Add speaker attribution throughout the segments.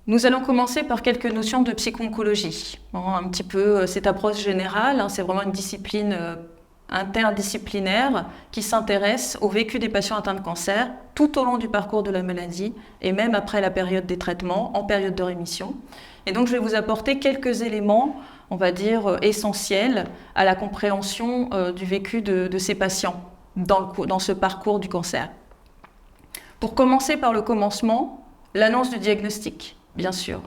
Speaker 1: Nous allons commencer par quelques notions de psycho-oncologie. Bon, un petit peu cette approche générale, c'est vraiment une discipline interdisciplinaire qui s'intéresse au vécu des patients atteints de cancer tout au long du parcours de la maladie et même après la période des traitements, en période de rémission. Et donc je vais vous apporter quelques éléments, on va dire, essentiels à la compréhension du vécu de ces patients dans ce parcours du cancer. Pour commencer par le commencement, l'annonce du diagnostic, bien sûr.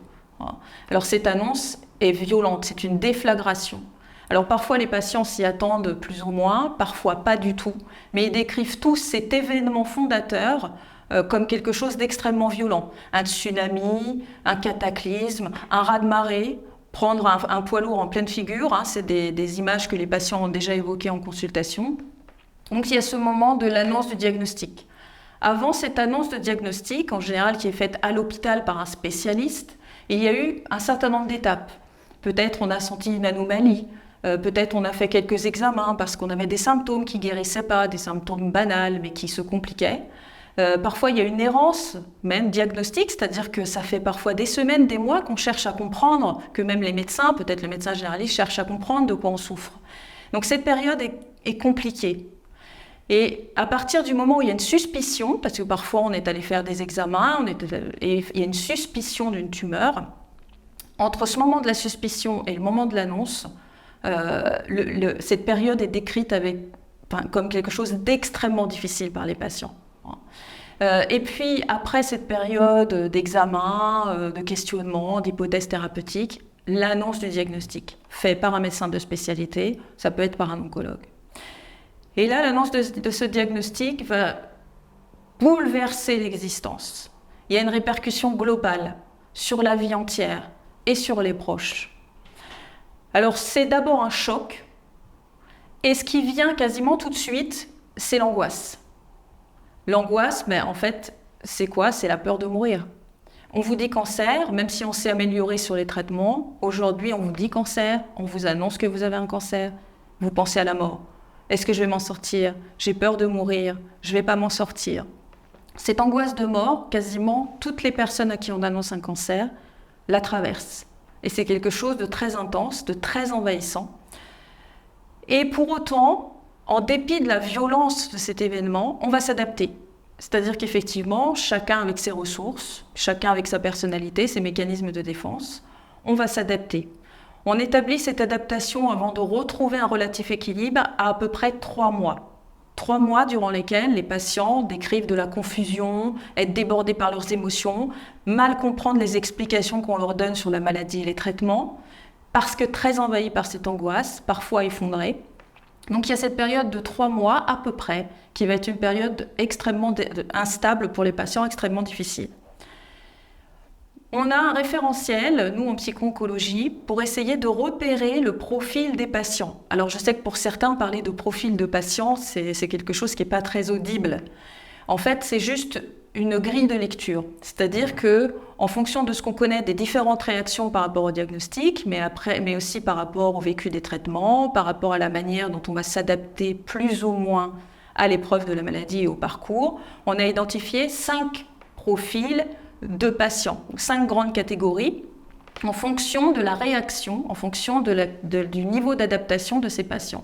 Speaker 1: Alors cette annonce est violente, c'est une déflagration. Alors parfois les patients s'y attendent plus ou moins, parfois pas du tout, mais ils décrivent tous cet événement fondateur comme quelque chose d'extrêmement violent. Un tsunami, un cataclysme, un raz-de-marée, prendre un poids lourd en pleine figure, c'est des images que les patients ont déjà évoquées en consultation. Donc il y a ce moment de l'annonce du diagnostic. Avant cette annonce de diagnostic, en général qui est faite à l'hôpital par un spécialiste, il y a eu un certain nombre d'étapes. Peut-être on a senti une anomalie, peut-être on a fait quelques examens parce qu'on avait des symptômes qui ne guérissaient pas, des symptômes banals mais qui se compliquaient. Parfois il y a une errance, même diagnostique, c'est-à-dire que ça fait parfois des semaines, des mois qu'on cherche à comprendre, que même les médecins, peut-être le médecin généraliste, cherchent à comprendre de quoi on souffre. Donc cette période est compliquée. Et à partir du moment où il y a une suspicion, parce que parfois on est allé faire des examens, et il y a une suspicion d'une tumeur, entre ce moment de la suspicion et le moment de l'annonce, cette période est décrite comme quelque chose d'extrêmement difficile par les patients. Et puis après cette période d'examen, de questionnement, d'hypothèses thérapeutiques, l'annonce du diagnostic, fait par un médecin de spécialité, ça peut être par un oncologue. Et là, l'annonce de ce diagnostic va bouleverser l'existence. Il y a une répercussion globale sur la vie entière et sur les proches. Alors, c'est d'abord un choc. Et ce qui vient quasiment tout de suite, c'est l'angoisse. L'angoisse, en fait, c'est quoi? C'est la peur de mourir. On vous dit cancer, même si on s'est amélioré sur les traitements. Aujourd'hui, on vous dit cancer, on vous annonce que vous avez un cancer. Vous pensez à la mort. Est-ce que je vais m'en sortir? J'ai peur de mourir, je ne vais pas m'en sortir. Cette angoisse de mort, quasiment toutes les personnes à qui on annonce un cancer la traversent. Et c'est quelque chose de très intense, de très envahissant. Et pour autant, en dépit de la violence de cet événement, on va s'adapter. C'est-à-dire qu'effectivement, chacun avec ses ressources, chacun avec sa personnalité, ses mécanismes de défense, on va s'adapter. On établit cette adaptation avant de retrouver un relatif équilibre à peu près 3 mois. 3 mois durant lesquels les patients décrivent de la confusion, être débordés par leurs émotions, mal comprendre les explications qu'on leur donne sur la maladie et les traitements, parce que très envahis par cette angoisse, parfois effondrés. Donc il y a cette période de 3 mois à peu près, qui va être une période extrêmement instable pour les patients, extrêmement difficile. On a un référentiel, nous en psycho-oncologie, pour essayer de repérer le profil des patients. Alors je sais que pour certains, parler de profil de patient, c'est quelque chose qui n'est pas très audible. En fait, c'est juste une grille de lecture. C'est-à-dire que, en fonction de ce qu'on connaît des différentes réactions par rapport au diagnostic, mais aussi par rapport au vécu des traitements, par rapport à la manière dont on va s'adapter plus ou moins à l'épreuve de la maladie et au parcours, on a identifié 5 profils de patients, 5 grandes catégories, en fonction de la réaction, en fonction du niveau d'adaptation de ces patients.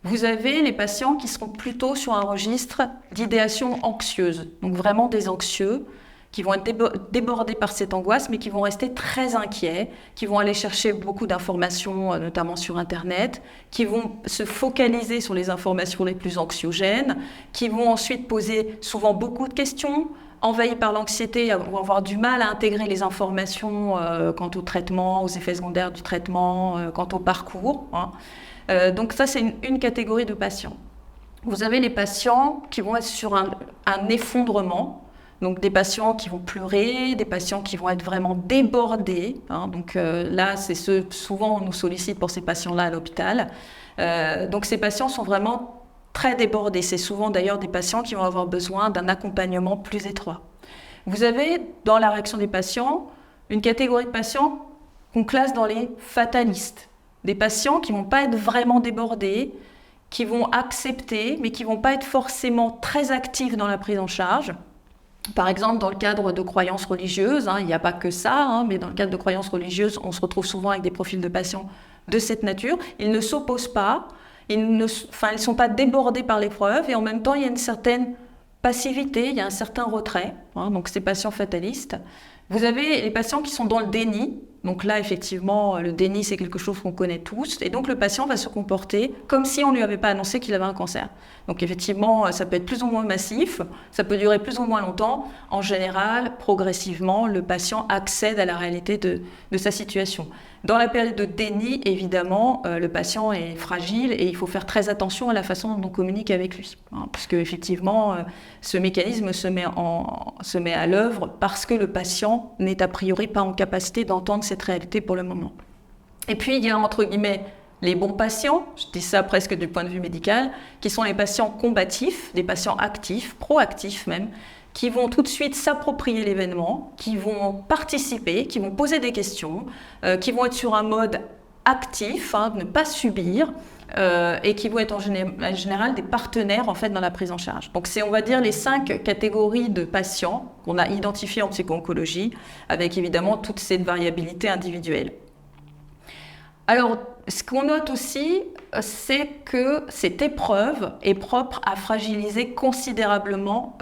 Speaker 1: Vous avez les patients qui seront plutôt sur un registre d'idéation anxieuse, donc vraiment des anxieux, qui vont être débordés par cette angoisse, mais qui vont rester très inquiets, qui vont aller chercher beaucoup d'informations, notamment sur Internet, qui vont se focaliser sur les informations les plus anxiogènes, qui vont ensuite poser souvent beaucoup de questions, envahis par l'anxiété, vont avoir du mal à intégrer les informations quant au traitement, aux effets secondaires du traitement, quant au parcours. Donc ça, c'est une catégorie de patients. Vous avez les patients qui vont être sur un effondrement, donc des patients qui vont pleurer, des patients qui vont être vraiment débordés. Donc là, c'est souvent on nous sollicite pour ces patients-là à l'hôpital. Donc ces patients sont vraiment très débordés. C'est souvent d'ailleurs des patients qui vont avoir besoin d'un accompagnement plus étroit. Vous avez dans la réaction des patients une catégorie de patients qu'on classe dans les fatalistes. Des patients qui ne vont pas être vraiment débordés, qui vont accepter, mais qui ne vont pas être forcément très actifs dans la prise en charge. Par exemple, dans le cadre de croyances religieuses, il n'y a pas que ça, mais dans le cadre de croyances religieuses, on se retrouve souvent avec des profils de patients de cette nature. Ils ne s'opposent pas, ils ne sont pas débordés par l'épreuve, et en même temps, il y a une certaine passivité, il y a un certain retrait, donc ces patients fatalistes. Vous avez les patients qui sont dans le déni. Donc là, effectivement, le déni, c'est quelque chose qu'on connaît tous. Et donc, le patient va se comporter comme si on ne lui avait pas annoncé qu'il avait un cancer. Donc, effectivement, ça peut être plus ou moins massif, ça peut durer plus ou moins longtemps. En général, progressivement, le patient accède à la réalité de sa situation. Dans la période de déni, évidemment, le patient est fragile et il faut faire très attention à la façon dont on communique avec lui. Puisque, effectivement, ce mécanisme se met à l'œuvre parce que le patient n'est a priori pas en capacité d'entendre cette réalité pour le moment. Et puis, il y a entre guillemets les bons patients, je dis ça presque du point de vue médical, qui sont les patients combatifs, des patients actifs, proactifs même, qui vont tout de suite s'approprier l'événement, qui vont participer, qui vont poser des questions, qui vont être sur un mode actif, ne pas subir, et qui vont être en général des partenaires en fait dans la prise en charge. Donc c'est, on va dire, les 5 catégories de patients qu'on a identifiées en psycho-oncologie, avec évidemment toute cette variabilité individuelle. Alors, ce qu'on note aussi, c'est que cette épreuve est propre à fragiliser considérablement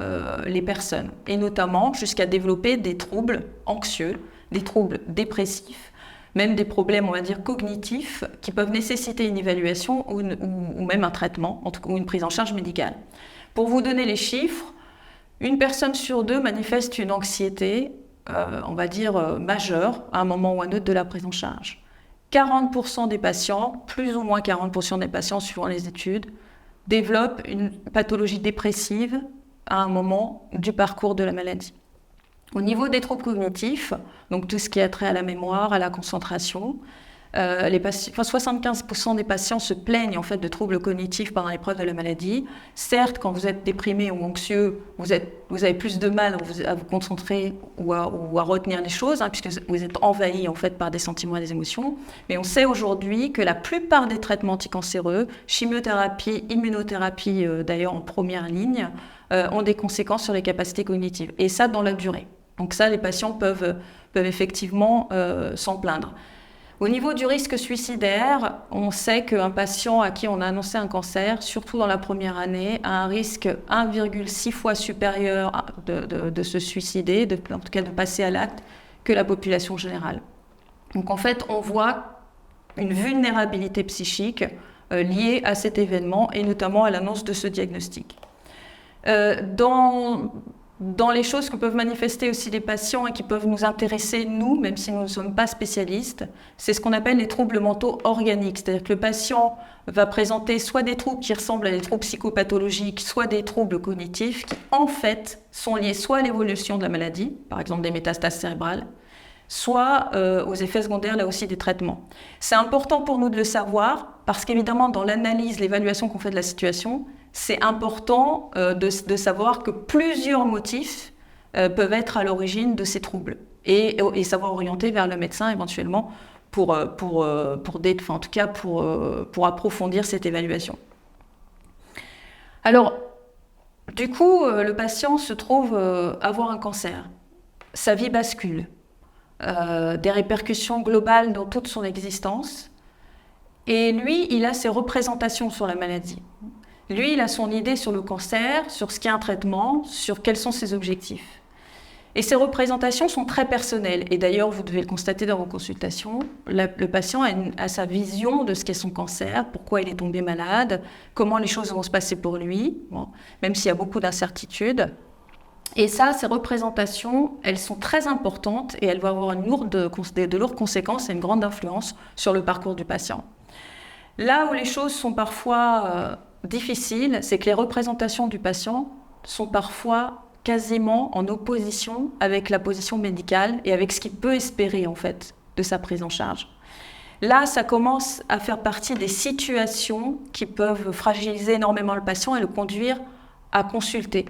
Speaker 1: les personnes, et notamment jusqu'à développer des troubles anxieux, des troubles dépressifs, même des problèmes, on va dire, cognitifs, qui peuvent nécessiter une évaluation ou même un traitement, en tout cas, ou une prise en charge médicale. Pour vous donner les chiffres, une personne sur 2 manifeste une anxiété, on va dire, majeure, à un moment ou à un autre de la prise en charge. 40% des patients, plus ou moins 40% des patients suivant les études, développent une pathologie dépressive à un moment du parcours de la maladie. Au niveau des troubles cognitifs, donc tout ce qui a trait à la mémoire, à la concentration, 75% des patients se plaignent en fait de troubles cognitifs pendant l'épreuve de la maladie. Certes, quand vous êtes déprimé ou anxieux, vous avez plus de mal à vous concentrer ou à retenir les choses, puisque vous êtes envahi en fait par des sentiments et des émotions. Mais on sait aujourd'hui que la plupart des traitements anticancéreux, chimiothérapie, immunothérapie d'ailleurs en première ligne, ont des conséquences sur les capacités cognitives. Et ça dans la durée. Donc ça, les patients peuvent effectivement s'en plaindre. Au niveau du risque suicidaire, on sait qu'un patient à qui on a annoncé un cancer, surtout dans la première année, a un risque 1,6 fois supérieur de se suicider, en tout cas de passer à l'acte, que la population générale. Donc en fait, on voit une vulnérabilité psychique liée à cet événement et notamment à l'annonce de ce diagnostic. Dans les choses que peuvent manifester aussi les patients et qui peuvent nous intéresser, nous, même si nous ne sommes pas spécialistes, c'est ce qu'on appelle les troubles mentaux organiques. C'est-à-dire que le patient va présenter soit des troubles qui ressemblent à des troubles psychopathologiques, soit des troubles cognitifs qui, en fait, sont liés soit à l'évolution de la maladie, par exemple des métastases cérébrales, soit aux effets secondaires, là aussi, des traitements. C'est important pour nous de le savoir parce qu'évidemment, dans l'analyse, l'évaluation qu'on fait de la situation, c'est important de savoir que plusieurs motifs peuvent être à l'origine de ces troubles et savoir orienter vers le médecin éventuellement pour approfondir cette évaluation. Alors, du coup, le patient se trouve avoir un cancer. Sa vie bascule. Des répercussions globales dans toute son existence. Et lui, il a ses représentations sur la maladie. Lui, il a son idée sur le cancer, sur ce qu'est un traitement, sur quels sont ses objectifs. Et ces représentations sont très personnelles. Et d'ailleurs, vous devez le constater dans vos consultations, le patient a sa vision de ce qu'est son cancer, pourquoi il est tombé malade, comment les choses vont se passer pour lui, même s'il y a beaucoup d'incertitudes. Et ça, ces représentations, elles sont très importantes et elles vont avoir de lourdes conséquences et une grande influence sur le parcours du patient. Là où les choses sont parfois difficiles, c'est que les représentations du patient sont parfois quasiment en opposition avec la position médicale et avec ce qu'il peut espérer en fait de sa prise en charge. Là, ça commence à faire partie des situations qui peuvent fragiliser énormément le patient et le conduire à consulter.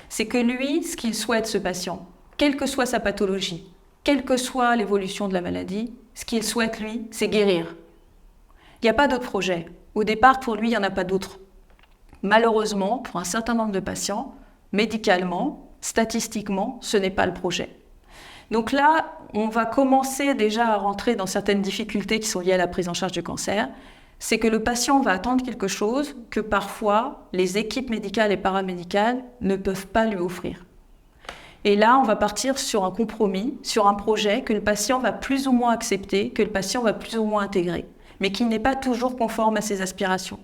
Speaker 1: C'est que lui, ce qu'il souhaite, ce patient, quelle que soit sa pathologie, quelle que soit l'évolution de la maladie, ce qu'il souhaite, lui, c'est guérir. Il n'y a pas d'autre projet. Au départ, pour lui, il n'y en a pas d'autre. Malheureusement, pour un certain nombre de patients, médicalement, statistiquement, ce n'est pas le projet. Donc là, on va commencer déjà à rentrer dans certaines difficultés qui sont liées à la prise en charge du cancer. C'est que le patient va attendre quelque chose que parfois les équipes médicales et paramédicales ne peuvent pas lui offrir. Et là, on va partir sur un compromis, sur un projet que le patient va plus ou moins accepter, que le patient va plus ou moins intégrer, mais qui n'est pas toujours conforme à ses aspirations.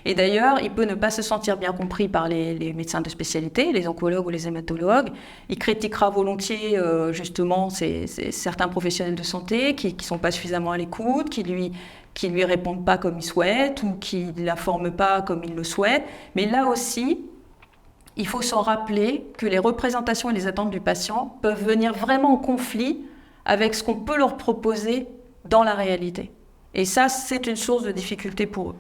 Speaker 1: Et d'ailleurs, il peut ne pas se sentir bien compris par les médecins de spécialité, les oncologues ou les hématologues. Il critiquera volontiers justement certains professionnels de santé qui ne sont pas suffisamment à l'écoute, qui lui répondent pas comme il souhaite ou qui ne la forment pas comme il le souhaite. Mais là aussi, il faut s'en rappeler que les représentations et les attentes du patient peuvent venir vraiment en conflit avec ce qu'on peut leur proposer dans la réalité. Et ça, c'est une source de difficulté pour eux.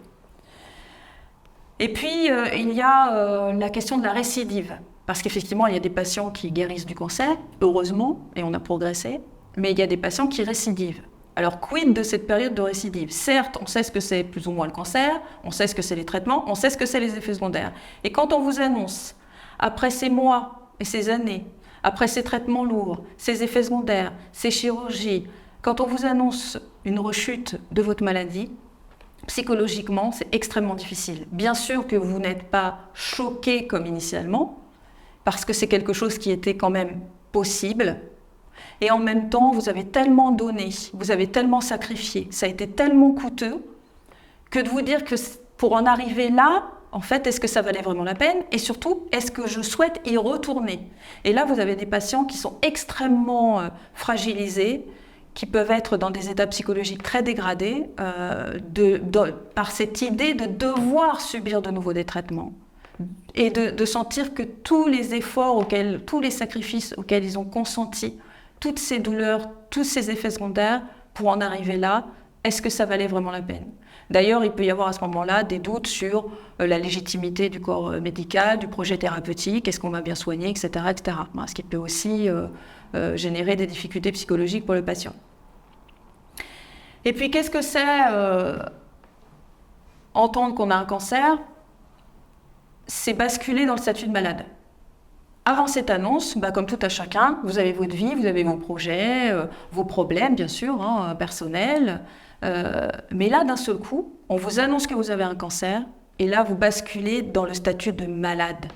Speaker 1: Et puis, il y a la question de la récidive. Parce qu'effectivement, il y a des patients qui guérissent du cancer, heureusement, et on a progressé, mais il y a des patients qui récidivent. Alors, quid de cette période de récidive? Certes, on sait ce que c'est plus ou moins le cancer, on sait ce que c'est les traitements, on sait ce que c'est les effets secondaires. Et quand on vous annonce, après ces mois et ces années, après ces traitements lourds, ces effets secondaires, ces chirurgies, quand on vous annonce une rechute de votre maladie, psychologiquement, c'est extrêmement difficile. Bien sûr que vous n'êtes pas choqué comme initialement, parce que c'est quelque chose qui était quand même possible. Et en même temps, vous avez tellement donné, vous avez tellement sacrifié, ça a été tellement coûteux, que de vous dire que pour en arriver là, en fait, est-ce que ça valait vraiment la peine? Et surtout, est-ce que je souhaite y retourner? Et là, vous avez des patients qui sont extrêmement fragilisés, qui peuvent être dans des états psychologiques très dégradés par cette idée de devoir subir de nouveau des traitements et de sentir que tous les efforts, tous les sacrifices auxquels ils ont consenti, toutes ces douleurs, tous ces effets secondaires, pour en arriver là, est-ce que ça valait vraiment la peine? D'ailleurs, il peut y avoir à ce moment-là des doutes sur la légitimité du corps médical, du projet thérapeutique, est-ce qu'on va bien soigner, etc., etc. Ce qui peut aussi générer des difficultés psychologiques pour le patient. Et puis, qu'est-ce que c'est entendre qu'on a un cancer? C'est basculer dans le statut de malade. Avant cette annonce, comme tout à chacun, vous avez votre vie, vous avez vos projets, vos problèmes, bien sûr, personnels. Mais là, d'un seul coup, on vous annonce que vous avez un cancer, et là, vous basculez dans le statut de malade.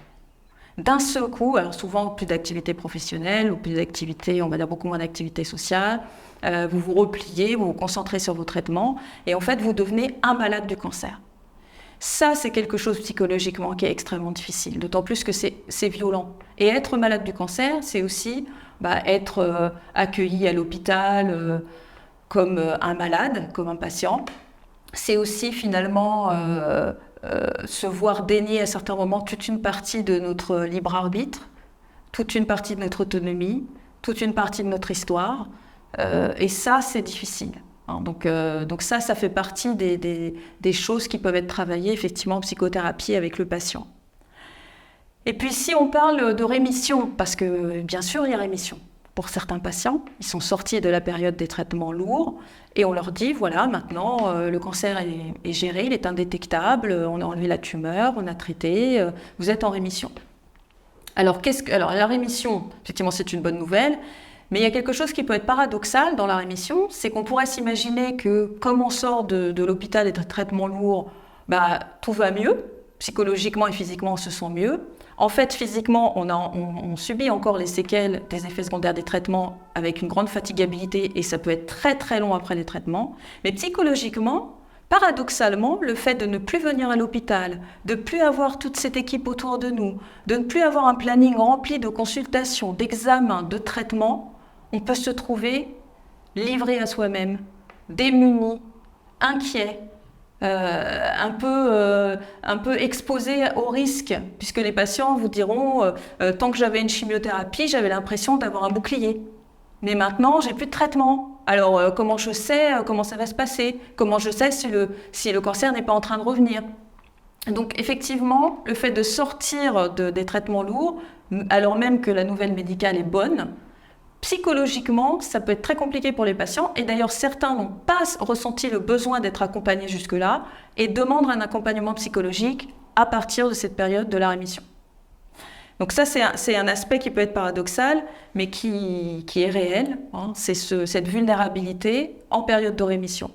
Speaker 1: D'un seul coup, alors souvent plus d'activité professionnelle, ou plus d'activité, on va dire beaucoup moins d'activité sociale, vous vous repliez, vous vous concentrez sur vos traitements, et en fait, vous devenez un malade du cancer. Ça, c'est quelque chose psychologiquement qui est extrêmement difficile, d'autant plus que c'est violent. Et être malade du cancer, c'est aussi être accueilli à l'hôpital comme un malade, comme un patient. C'est aussi finalement se voir dénier à certains moments toute une partie de notre libre arbitre, toute une partie de notre autonomie, toute une partie de notre histoire. Et ça, c'est difficile. Donc ça fait partie des choses qui peuvent être travaillées effectivement en psychothérapie avec le patient. Et puis si on parle de rémission, parce que bien sûr il y a rémission. Pour certains patients, ils sont sortis de la période des traitements lourds et on leur dit, voilà, maintenant le cancer est géré, il est indétectable, on a enlevé la tumeur, on a traité, vous êtes en rémission. Alors la rémission, effectivement c'est une bonne nouvelle, mais il y a quelque chose qui peut être paradoxal dans la rémission, c'est qu'on pourrait s'imaginer que comme on sort de l'hôpital et des traitements lourds, tout va mieux, psychologiquement et physiquement on se sent mieux. En fait, physiquement, on subit encore les séquelles des effets secondaires des traitements avec une grande fatigabilité et ça peut être très très long après les traitements. Mais psychologiquement, paradoxalement, le fait de ne plus venir à l'hôpital, de ne plus avoir toute cette équipe autour de nous, de ne plus avoir un planning rempli de consultations, d'examens, de traitements, on peut se trouver livré à soi-même, démuni, inquiet, un peu exposé au risque, puisque les patients vous diront tant que j'avais une chimiothérapie, j'avais l'impression d'avoir un bouclier. Mais maintenant, j'ai plus de traitement. Alors, comment je sais comment ça va se passer? Comment je sais si le cancer n'est pas en train de revenir? Donc, effectivement, le fait de sortir des traitements lourds, alors même que la nouvelle médicale est bonne, psychologiquement, ça peut être très compliqué pour les patients. Et d'ailleurs, certains n'ont pas ressenti le besoin d'être accompagnés jusque-là et demandent un accompagnement psychologique à partir de cette période de la rémission. Donc ça, c'est un aspect qui peut être paradoxal, mais qui est réel. Hein. C'est cette vulnérabilité en période de rémission.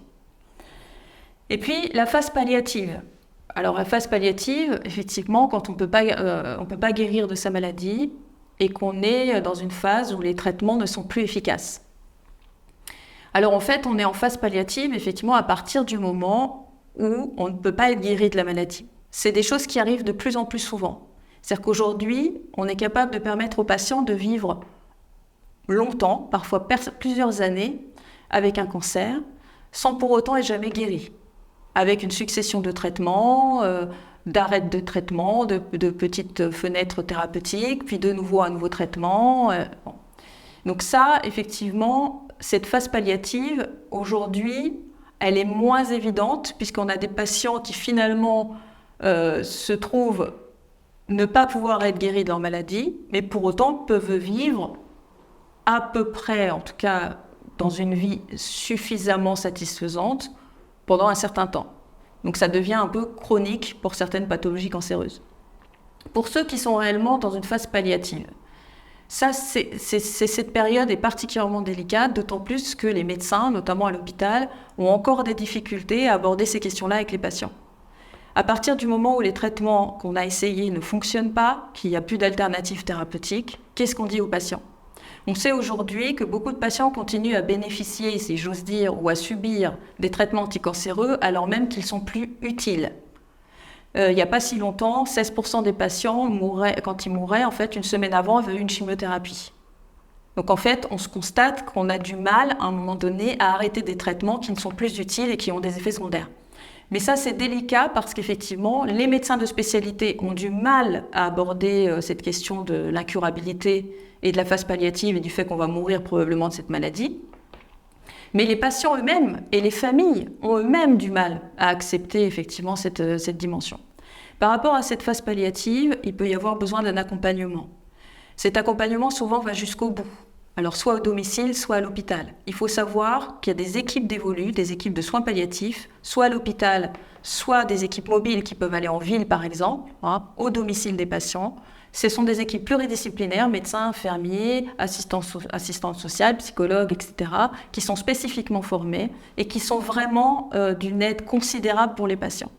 Speaker 1: Et puis, la phase palliative. Alors, la phase palliative, effectivement, quand on peut pas guérir de sa maladie et qu'on est dans une phase où les traitements ne sont plus efficaces. Alors, en fait, on est en phase palliative, effectivement, à partir du moment où on ne peut pas être guéri de la maladie. C'est des choses qui arrivent de plus en plus souvent. C'est-à-dire qu'aujourd'hui, on est capable de permettre aux patients de vivre longtemps, parfois plusieurs années, avec un cancer, sans pour autant être jamais guéri, avec une succession de traitements, d'arrêts de traitement, de petites fenêtres thérapeutiques, puis de nouveau un nouveau traitement. Bon. Donc ça, effectivement, cette phase palliative, aujourd'hui, elle est moins évidente, puisqu'on a des patients qui finalement se trouvent ne pas pouvoir être guéris de leur maladie, mais pour autant peuvent vivre à peu près, en tout cas dans une vie suffisamment satisfaisante pendant un certain temps. Donc ça devient un peu chronique pour certaines pathologies cancéreuses. Pour ceux qui sont réellement dans une phase palliative, cette période est particulièrement délicate, d'autant plus que les médecins, notamment à l'hôpital, ont encore des difficultés à aborder ces questions-là avec les patients. À partir du moment où les traitements qu'on a essayés ne fonctionnent pas, qu'il n'y a plus d'alternatives thérapeutiques, qu'est-ce qu'on dit aux patients ? On sait aujourd'hui que beaucoup de patients continuent à bénéficier, si j'ose dire, ou à subir des traitements anticancéreux alors même qu'ils sont plus utiles. Il n'y a pas si longtemps, 16% des patients quand ils mouraient, en fait, une semaine avant, avaient eu une chimiothérapie. Donc en fait, on se constate qu'on a du mal, à un moment donné, à arrêter des traitements qui ne sont plus utiles et qui ont des effets secondaires. Mais ça, c'est délicat parce qu'effectivement, les médecins de spécialité ont du mal à aborder cette question de l'incurabilité et de la phase palliative et du fait qu'on va mourir probablement de cette maladie. Mais les patients eux-mêmes et les familles ont eux-mêmes du mal à accepter effectivement cette dimension. Par rapport à cette phase palliative, il peut y avoir besoin d'un accompagnement. Cet accompagnement souvent va jusqu'au bout. Alors soit au domicile, soit à l'hôpital. Il faut savoir qu'il y a des équipes d'évolus, des équipes de soins palliatifs, soit à l'hôpital, soit des équipes mobiles qui peuvent aller en ville par exemple, au domicile des patients. Ce sont des équipes pluridisciplinaires, médecins, infirmiers, assistantes sociales, psychologues, etc., qui sont spécifiquement formés et qui sont vraiment d'une aide considérable pour les patients.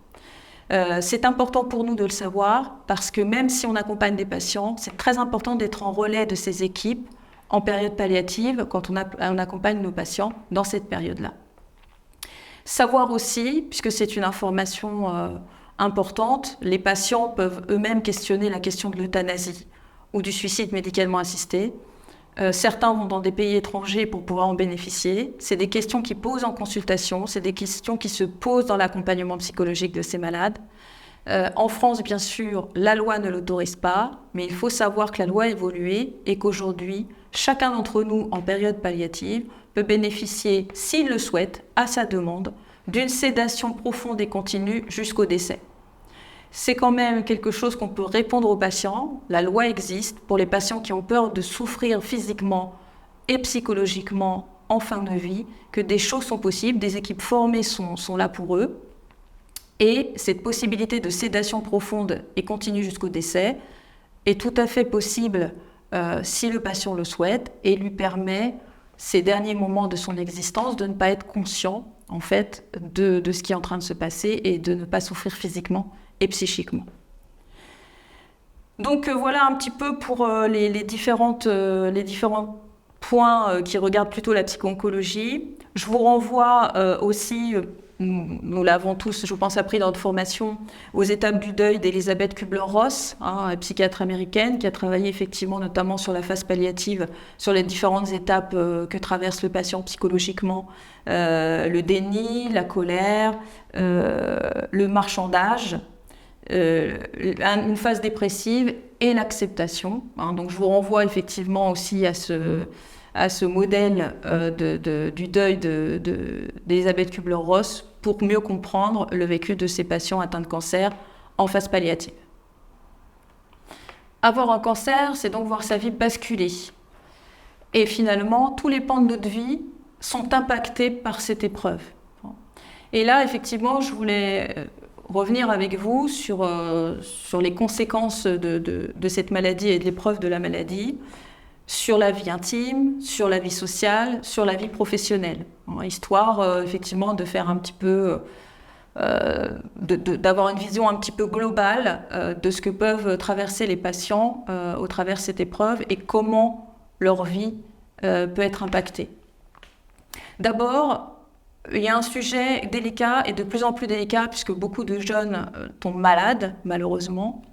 Speaker 1: C'est important pour nous de le savoir parce que même si on accompagne des patients, c'est très important d'être en relais de ces équipes en période palliative quand on accompagne nos patients dans cette période-là. Savoir aussi, puisque c'est une information importante, les patients peuvent eux-mêmes questionner la question de l'euthanasie ou du suicide médicalement assisté. Certains vont dans des pays étrangers pour pouvoir en bénéficier. C'est des questions qui posent en consultation, c'est des questions qui se posent dans l'accompagnement psychologique de ces malades. En France, bien sûr, la loi ne l'autorise pas, mais il faut savoir que la loi a évolué et qu'aujourd'hui, chacun d'entre nous, en période palliative, peut bénéficier, s'il le souhaite, à sa demande, d'une sédation profonde et continue jusqu'au décès. C'est quand même quelque chose qu'on peut répondre aux patients. La loi existe pour les patients qui ont peur de souffrir physiquement et psychologiquement en fin de vie, que des choses sont possibles, des équipes formées sont là pour eux. Et cette possibilité de sédation profonde et continue jusqu'au décès est tout à fait possible si le patient le souhaite et lui permet, ces derniers moments de son existence, de ne pas être conscient en fait, de ce qui est en train de se passer et de ne pas souffrir physiquement et psychiquement. Donc voilà un petit peu pour les différents points qui regardent plutôt la psycho-oncologie. Je vous renvoie aussi, nous l'avons tous, je pense, appris dans notre formation, aux étapes du deuil d'Elisabeth Kubler-Ross, psychiatre américaine, qui a travaillé effectivement notamment sur la phase palliative, sur les différentes étapes que traverse le patient psychologiquement, le déni, la colère, le marchandage, une phase dépressive et l'acceptation. Donc je vous renvoie effectivement aussi à ce modèle du deuil d'Elisabeth Kubler-Ross pour mieux comprendre le vécu de ces patients atteints de cancer en phase palliative. Avoir un cancer, c'est donc voir sa vie basculer. Et finalement, tous les pans de notre vie sont impactés par cette épreuve. Et là, effectivement, je voulais revenir avec vous sur les conséquences de cette maladie et de l'épreuve de la maladie, sur la vie intime, sur la vie sociale, sur la vie professionnelle, histoire effectivement de faire un petit peu, d'avoir une vision un petit peu globale de ce que peuvent traverser les patients au travers de cette épreuve et comment leur vie peut être impactée. D'abord, il y a un sujet délicat et de plus en plus délicat puisque beaucoup de jeunes tombent malades, malheureusement.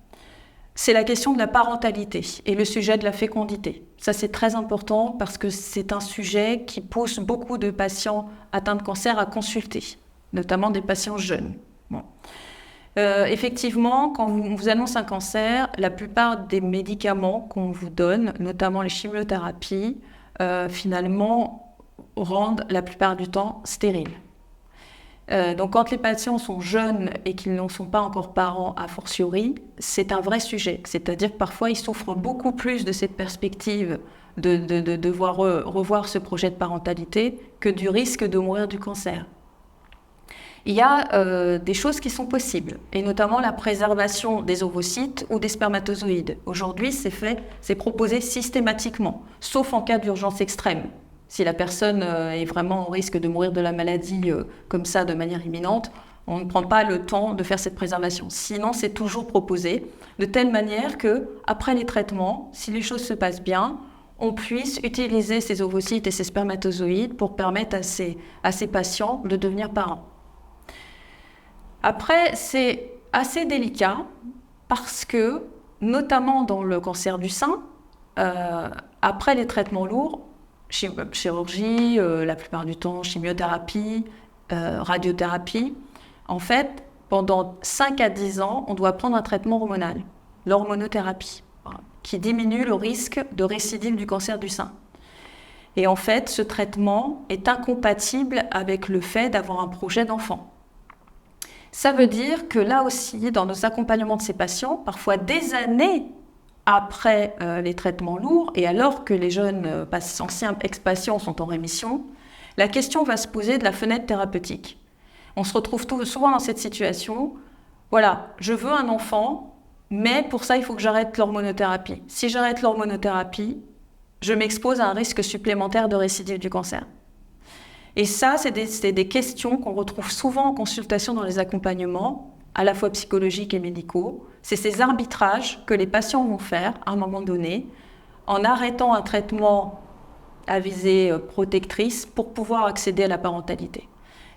Speaker 1: C'est la question de la parentalité et le sujet de la fécondité. Ça, c'est très important parce que c'est un sujet qui pousse beaucoup de patients atteints de cancer à consulter, notamment des patients jeunes. Bon. Effectivement, quand on vous annonce un cancer, la plupart des médicaments qu'on vous donne, notamment les chimiothérapies, finalement rendent la plupart du temps stériles. Donc quand les patients sont jeunes et qu'ils n'en sont pas encore parents a fortiori, c'est un vrai sujet. C'est-à-dire que parfois ils souffrent beaucoup plus de cette perspective de devoir revoir ce projet de parentalité que du risque de mourir du cancer. Il y a des choses qui sont possibles, et notamment la préservation des ovocytes ou des spermatozoïdes. Aujourd'hui, c'est proposé systématiquement, sauf en cas d'urgence extrême. Si la personne est vraiment au risque de mourir de la maladie comme ça de manière imminente, on ne prend pas le temps de faire cette préservation. Sinon, c'est toujours proposé de telle manière que, après les traitements, si les choses se passent bien, on puisse utiliser ces ovocytes et ces spermatozoïdes pour permettre à ces patients de devenir parents. Après, c'est assez délicat parce que, notamment dans le cancer du sein, après les traitements lourds, chirurgie, la plupart du temps chimiothérapie, radiothérapie. En fait, pendant 5 à 10 ans, on doit prendre un traitement hormonal, l'hormonothérapie, qui diminue le risque de récidive du cancer du sein. Et en fait, ce traitement est incompatible avec le fait d'avoir un projet d'enfant. Ça veut dire que là aussi, dans nos accompagnements de ces patients, parfois des années après les traitements lourds, et alors que les jeunes anciens ex-patients sont en rémission, la question va se poser de la fenêtre thérapeutique. On se retrouve souvent dans cette situation, voilà, je veux un enfant, mais pour ça, il faut que j'arrête l'hormonothérapie. Si j'arrête l'hormonothérapie, je m'expose à un risque supplémentaire de récidive du cancer. Et ça, c'est des questions qu'on retrouve souvent en consultation dans les accompagnements, à la fois psychologiques et médicaux. C'est ces arbitrages que les patients vont faire à un moment donné, en arrêtant un traitement à visée protectrice pour pouvoir accéder à la parentalité.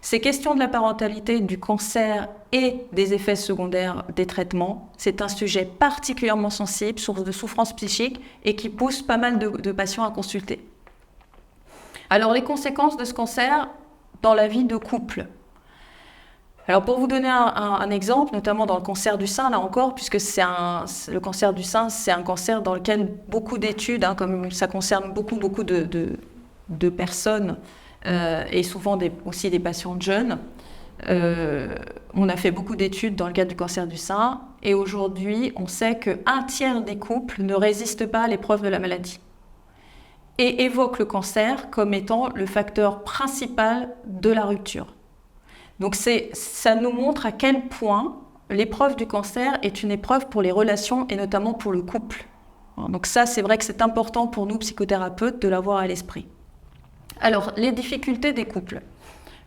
Speaker 1: Ces questions de la parentalité, du cancer et des effets secondaires des traitements, c'est un sujet particulièrement sensible, source de souffrance psychique et qui pousse pas mal de patients à consulter. Alors, les conséquences de ce cancer dans la vie de couple. Alors, pour vous donner un exemple, notamment dans le cancer du sein, là encore, puisque le cancer du sein, c'est un cancer dans lequel beaucoup d'études, comme ça concerne beaucoup de personnes, et souvent aussi des patients jeunes, on a fait beaucoup d'études dans le cadre du cancer du sein, et aujourd'hui, on sait qu'un tiers des couples ne résistent pas à l'épreuve de la maladie, et évoquent le cancer comme étant le facteur principal de la rupture. Donc ça nous montre à quel point l'épreuve du cancer est une épreuve pour les relations et notamment pour le couple. Donc ça, c'est vrai que c'est important pour nous, psychothérapeutes, de l'avoir à l'esprit. Alors, les difficultés des couples.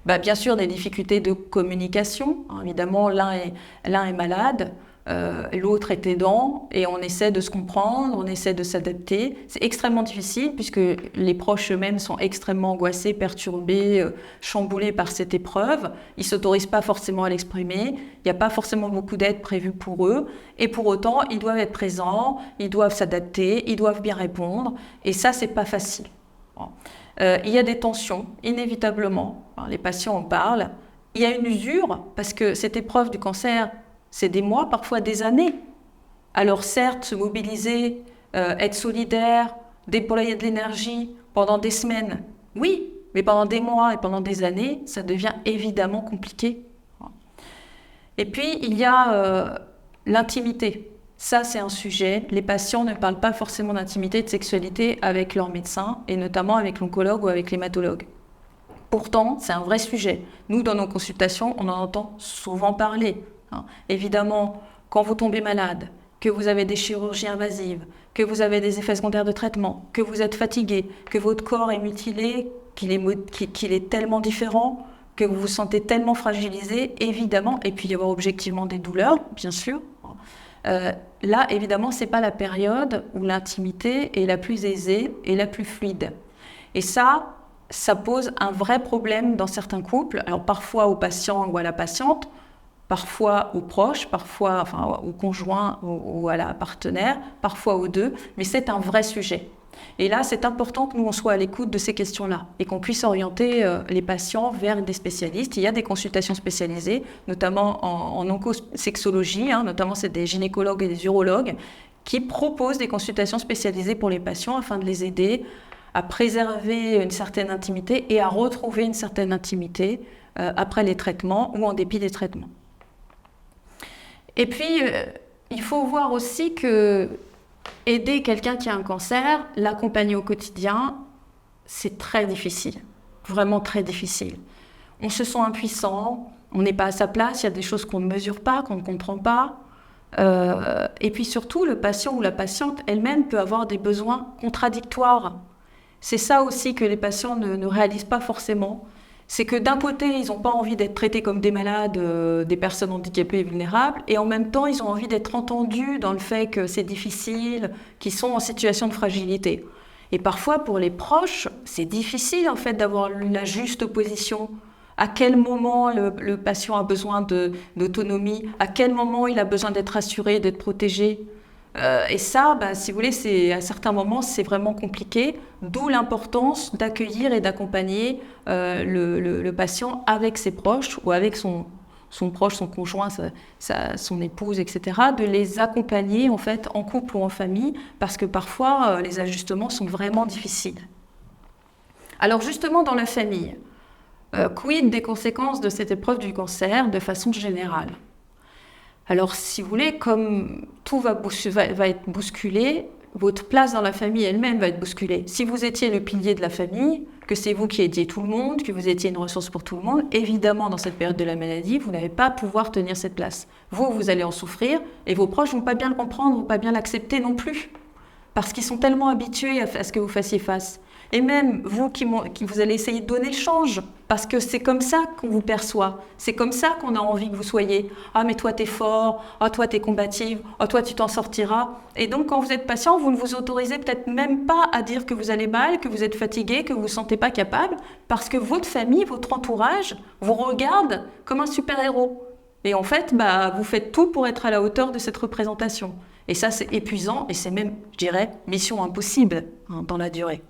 Speaker 1: Bien sûr, des difficultés de communication. Évidemment, l'un est malade, l'autre est aidant, et on essaie de se comprendre, on essaie de s'adapter. C'est extrêmement difficile puisque les proches eux-mêmes sont extrêmement angoissés, perturbés, chamboulés par cette épreuve. Ils ne s'autorisent pas forcément à l'exprimer, il n'y a pas forcément beaucoup d'aide prévue pour eux, et pour autant, ils doivent être présents, ils doivent s'adapter, ils doivent bien répondre, et ça, c'est pas facile. Bon. Il y a des tensions, inévitablement. Alors, les patients en parlent. Il y a une usure, parce que cette épreuve du cancer, c'est des mois, parfois des années. Alors certes, se mobiliser, être solidaire, déployer de l'énergie pendant des semaines, oui, mais pendant des mois et pendant des années, ça devient évidemment compliqué. Et puis, il y a l'intimité. Ça, c'est un sujet. Les patients ne parlent pas forcément d'intimité, de sexualité avec leur médecin, et notamment avec l'oncologue ou avec l'hématologue. Pourtant, c'est un vrai sujet. Nous, dans nos consultations, on en entend souvent parler. hein. Évidemment, quand vous tombez malade, que vous avez des chirurgies invasives, que vous avez des effets secondaires de traitement, que vous êtes fatigué, que votre corps est mutilé, qu'il est tellement différent, que vous vous sentez tellement fragilisé, évidemment, et puis il y avoir objectivement des douleurs, bien sûr. Là, évidemment, ce n'est pas la période où l'intimité est la plus aisée et la plus fluide. Et ça pose un vrai problème dans certains couples, alors parfois au patient ou à la patiente, parfois aux proches, parfois au conjoint ou à la partenaire, parfois aux deux, mais c'est un vrai sujet. Et là, c'est important que nous, on soit à l'écoute de ces questions-là et qu'on puisse orienter les patients vers des spécialistes. Il y a des consultations spécialisées, notamment en oncosexologie, hein, notamment c'est des gynécologues et des urologues qui proposent des consultations spécialisées pour les patients afin de les aider à préserver une certaine intimité et à retrouver une certaine intimité après les traitements ou en dépit des traitements. Et puis, il faut voir aussi que aider quelqu'un qui a un cancer, l'accompagner au quotidien, c'est très difficile, vraiment très difficile. On se sent impuissant, on n'est pas à sa place, il y a des choses qu'on ne mesure pas, qu'on ne comprend pas. Et puis surtout, le patient ou la patiente elle-même peut avoir des besoins contradictoires. C'est ça aussi que les patients ne réalisent pas forcément. C'est que d'un côté, ils n'ont pas envie d'être traités comme des malades, des personnes handicapées et vulnérables, et en même temps, ils ont envie d'être entendus dans le fait que c'est difficile, qu'ils sont en situation de fragilité. Et parfois, pour les proches, c'est difficile en fait d'avoir la juste position. À quel moment le patient a besoin d'autonomie? À quel moment il a besoin d'être assuré, d'être protégé? Et ça, si vous voulez, à certains moments, c'est vraiment compliqué, d'où l'importance d'accueillir et d'accompagner le patient avec ses proches ou avec son proche, son conjoint, son épouse, etc., de les accompagner en fait en couple ou en famille, parce que parfois, les ajustements sont vraiment difficiles. Alors justement, dans la famille, quid des conséquences de cette épreuve du cancer de façon générale? Alors, si vous voulez, comme tout va être bousculé, votre place dans la famille elle-même va être bousculée. Si vous étiez le pilier de la famille, que c'est vous qui aidiez tout le monde, que vous étiez une ressource pour tout le monde, évidemment, dans cette période de la maladie, vous n'allez pas pouvoir tenir cette place. Vous allez en souffrir, et vos proches ne vont pas bien le comprendre, ne vont pas bien l'accepter non plus, parce qu'ils sont tellement habitués à ce que vous fassiez face. Et même vous qui vous allez essayer de donner le change, parce que c'est comme ça qu'on vous perçoit, c'est comme ça qu'on a envie que vous soyez. Ah mais toi t'es fort, ah toi t'es combative, ah toi tu t'en sortiras. Et donc quand vous êtes patient, vous ne vous autorisez peut-être même pas à dire que vous allez mal, que vous êtes fatigué, que vous vous sentez pas capable, parce que votre famille, votre entourage vous regarde comme un super-héros. Et en fait, vous faites tout pour être à la hauteur de cette représentation. Et ça c'est épuisant et c'est même, je dirais, mission impossible dans la durée.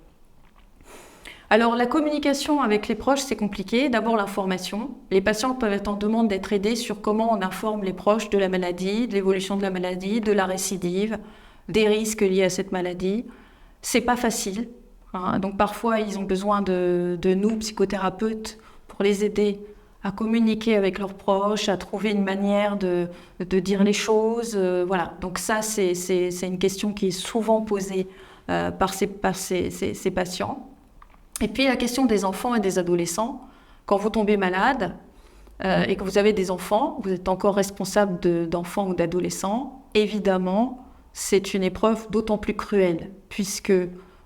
Speaker 1: Alors, la communication avec les proches, c'est compliqué. D'abord, l'information. Les patients peuvent être en demande d'être aidés sur comment on informe les proches de la maladie, de l'évolution de la maladie, de la récidive, des risques liés à cette maladie. C'est pas facile. Donc, parfois, ils ont besoin de nous, psychothérapeutes, pour les aider à communiquer avec leurs proches, à trouver une manière de dire les choses. Voilà. Donc, ça, c'est une question qui est souvent posée par ces patients. Et puis la question des enfants et des adolescents, quand vous tombez malade et que vous avez des enfants, vous êtes encore responsable d'enfants ou d'adolescents, évidemment, c'est une épreuve d'autant plus cruelle, puisque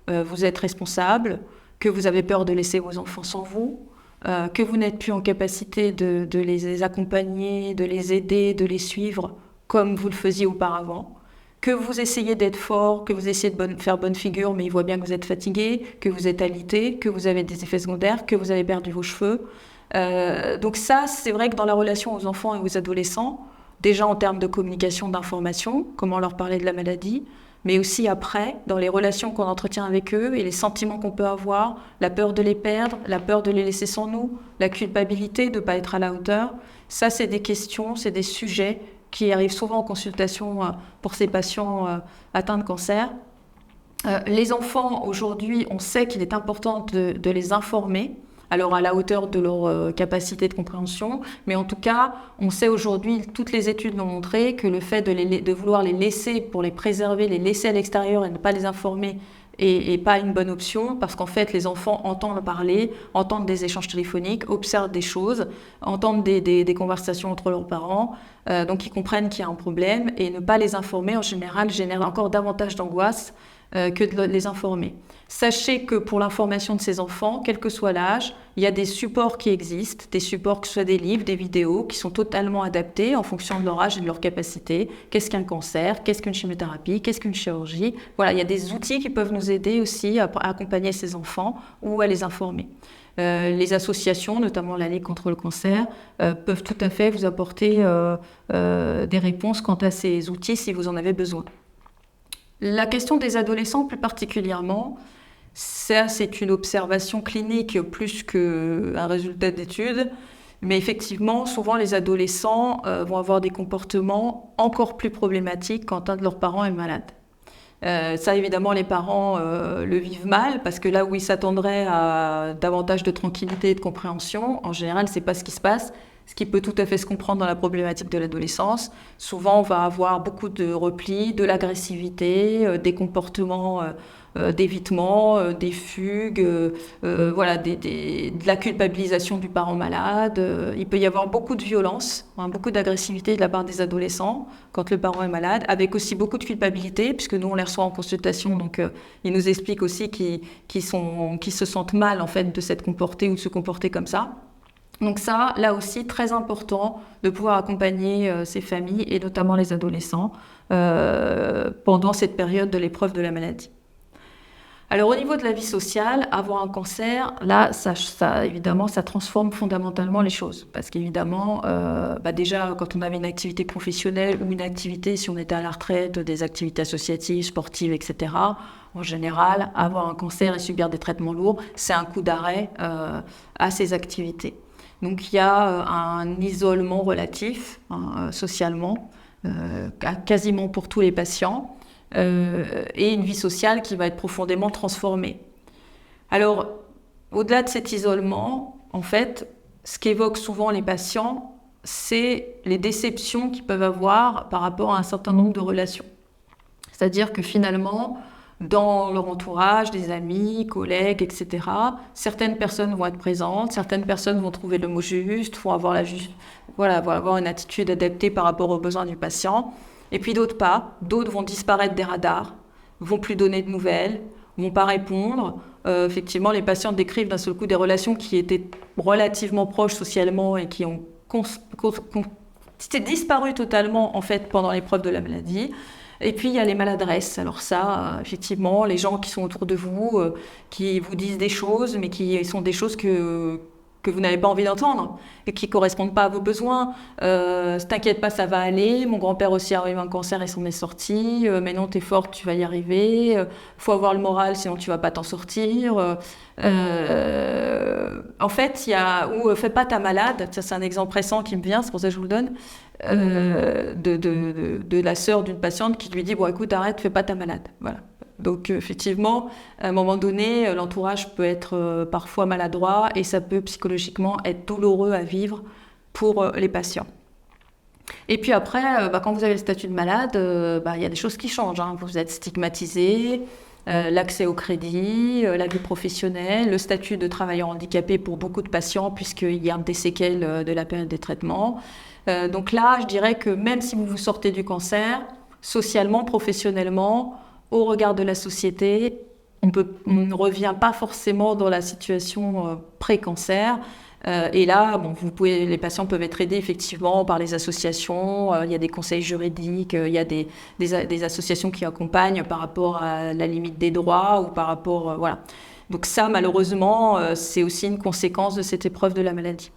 Speaker 1: vous êtes responsable, que vous avez peur de laisser vos enfants sans vous, que vous n'êtes plus en capacité de les accompagner, de les aider, de les suivre comme vous le faisiez auparavant. Que vous essayez d'être fort, que vous essayez de faire bonne figure, mais il voit bien que vous êtes fatigué, que vous êtes alité, que vous avez des effets secondaires, que vous avez perdu vos cheveux. Donc ça, c'est vrai que dans la relation aux enfants et aux adolescents, déjà en termes de communication, d'information, comment leur parler de la maladie, mais aussi après, dans les relations qu'on entretient avec eux et les sentiments qu'on peut avoir, la peur de les perdre, la peur de les laisser sans nous, la culpabilité de ne pas être à la hauteur. Ça, c'est des questions, c'est des sujets qui arrivent souvent en consultation pour ces patients atteints de cancer. Les enfants, aujourd'hui, on sait qu'il est important de les informer, alors à la hauteur de leur capacité de compréhension, mais en tout cas, on sait aujourd'hui, toutes les études l'ont montré, que le fait de vouloir les laisser, pour les préserver, les laisser à l'extérieur et ne pas les informer, et pas une bonne option parce qu'en fait, les enfants entendent parler, entendent des échanges téléphoniques, observent des choses, entendent des conversations entre leurs parents, donc ils comprennent qu'il y a un problème et ne pas les informer en général génère encore davantage d'angoisse que de les informer. Sachez que pour l'information de ces enfants, quel que soit l'âge, il y a des supports qui existent, des supports que ce soit des livres, des vidéos, qui sont totalement adaptés en fonction de leur âge et de leur capacité. Qu'est-ce qu'un cancer? Qu'est-ce qu'une chimiothérapie? Qu'est-ce qu'une chirurgie? Voilà, il y a des outils qui peuvent nous aider aussi à accompagner ces enfants ou à les informer. Les associations, notamment la Ligue contre le cancer, peuvent tout à fait vous apporter des réponses quant à ces outils si vous en avez besoin. La question des adolescents plus particulièrement, ça c'est une observation clinique plus qu'un résultat d'étude, mais effectivement souvent les adolescents vont avoir des comportements encore plus problématiques quand un de leurs parents est malade. Ça évidemment les parents le vivent mal parce que là où ils s'attendraient à davantage de tranquillité et de compréhension, en général c'est pas ce qui se passe. Ce qui peut tout à fait se comprendre dans la problématique de l'adolescence. Souvent, on va avoir beaucoup de repli, de l'agressivité, des comportements d'évitement, des fugues, voilà, de la culpabilisation du parent malade. Il peut y avoir beaucoup de violence, beaucoup d'agressivité de la part des adolescents quand le parent est malade, avec aussi beaucoup de culpabilité, puisque nous, on les reçoit en consultation, donc ils nous expliquent aussi qu'ils se sentent mal en fait, de s'être comportés ou de se comporter comme ça. Donc ça, là aussi, très important de pouvoir accompagner ces familles et notamment les adolescents pendant cette période de l'épreuve de la maladie. Alors au niveau de la vie sociale, avoir un cancer, là, ça évidemment, ça transforme fondamentalement les choses. Parce qu'évidemment, déjà, quand on avait une activité professionnelle ou une activité, si on était à la retraite, des activités associatives, sportives, etc., en général, avoir un cancer et subir des traitements lourds, c'est un coup d'arrêt à ces activités. Donc il y a un isolement relatif socialement, quasiment pour tous les patients, et une vie sociale qui va être profondément transformée. Alors, au-delà de cet isolement, en fait, ce qu'évoquent souvent les patients, c'est les déceptions qu'ils peuvent avoir par rapport à un certain nombre de relations. C'est-à-dire que finalement, dans leur entourage, des amis, collègues, etc., certaines personnes vont être présentes, certaines personnes vont trouver le mot juste, vont avoir vont avoir une attitude adaptée par rapport aux besoins du patient, et puis d'autres pas, d'autres vont disparaître des radars, vont plus donner de nouvelles, vont pas répondre. Effectivement, les patients décrivent d'un seul coup des relations qui étaient relativement proches socialement et qui ont disparu totalement en fait pendant l'épreuve de la maladie. Et puis, il y a les maladresses. Alors ça, effectivement, les gens qui sont autour de vous, qui vous disent des choses, mais qui sont des choses que vous n'avez pas envie d'entendre et qui ne correspondent pas à vos besoins. T'inquiète pas, ça va aller. Mon grand-père aussi a eu un cancer et s'en est sorti. Mais non, t'es forte, tu vas y arriver. Faut avoir le moral, sinon tu vas pas t'en sortir. En fait, il y a... Ou fais pas ta malade. Ça, c'est un exemple récent qui me vient, c'est pour ça que je vous le donne. De la sœur d'une patiente qui lui dit « Bon, écoute, arrête, fais pas ta malade. » Voilà. Donc, effectivement, à un moment donné, l'entourage peut être parfois maladroit et ça peut psychologiquement être douloureux à vivre pour les patients. Et puis après, quand vous avez le statut de malade, il y a des choses qui changent. Vous êtes stigmatisé, l'accès au crédit, la vie professionnelle, le statut de travailleur handicapé pour beaucoup de patients puisqu'il y a des séquelles de la période des traitements. Donc là, je dirais que même si vous vous sortez du cancer, socialement, professionnellement, au regard de la société, on ne revient pas forcément dans la situation pré-cancer. Et là, les patients peuvent être aidés effectivement par les associations. Il y a des conseils juridiques, il y a des associations qui accompagnent par rapport à la limite des droits ou par rapport, voilà. Donc ça, malheureusement, c'est aussi une conséquence de cette épreuve de la maladie.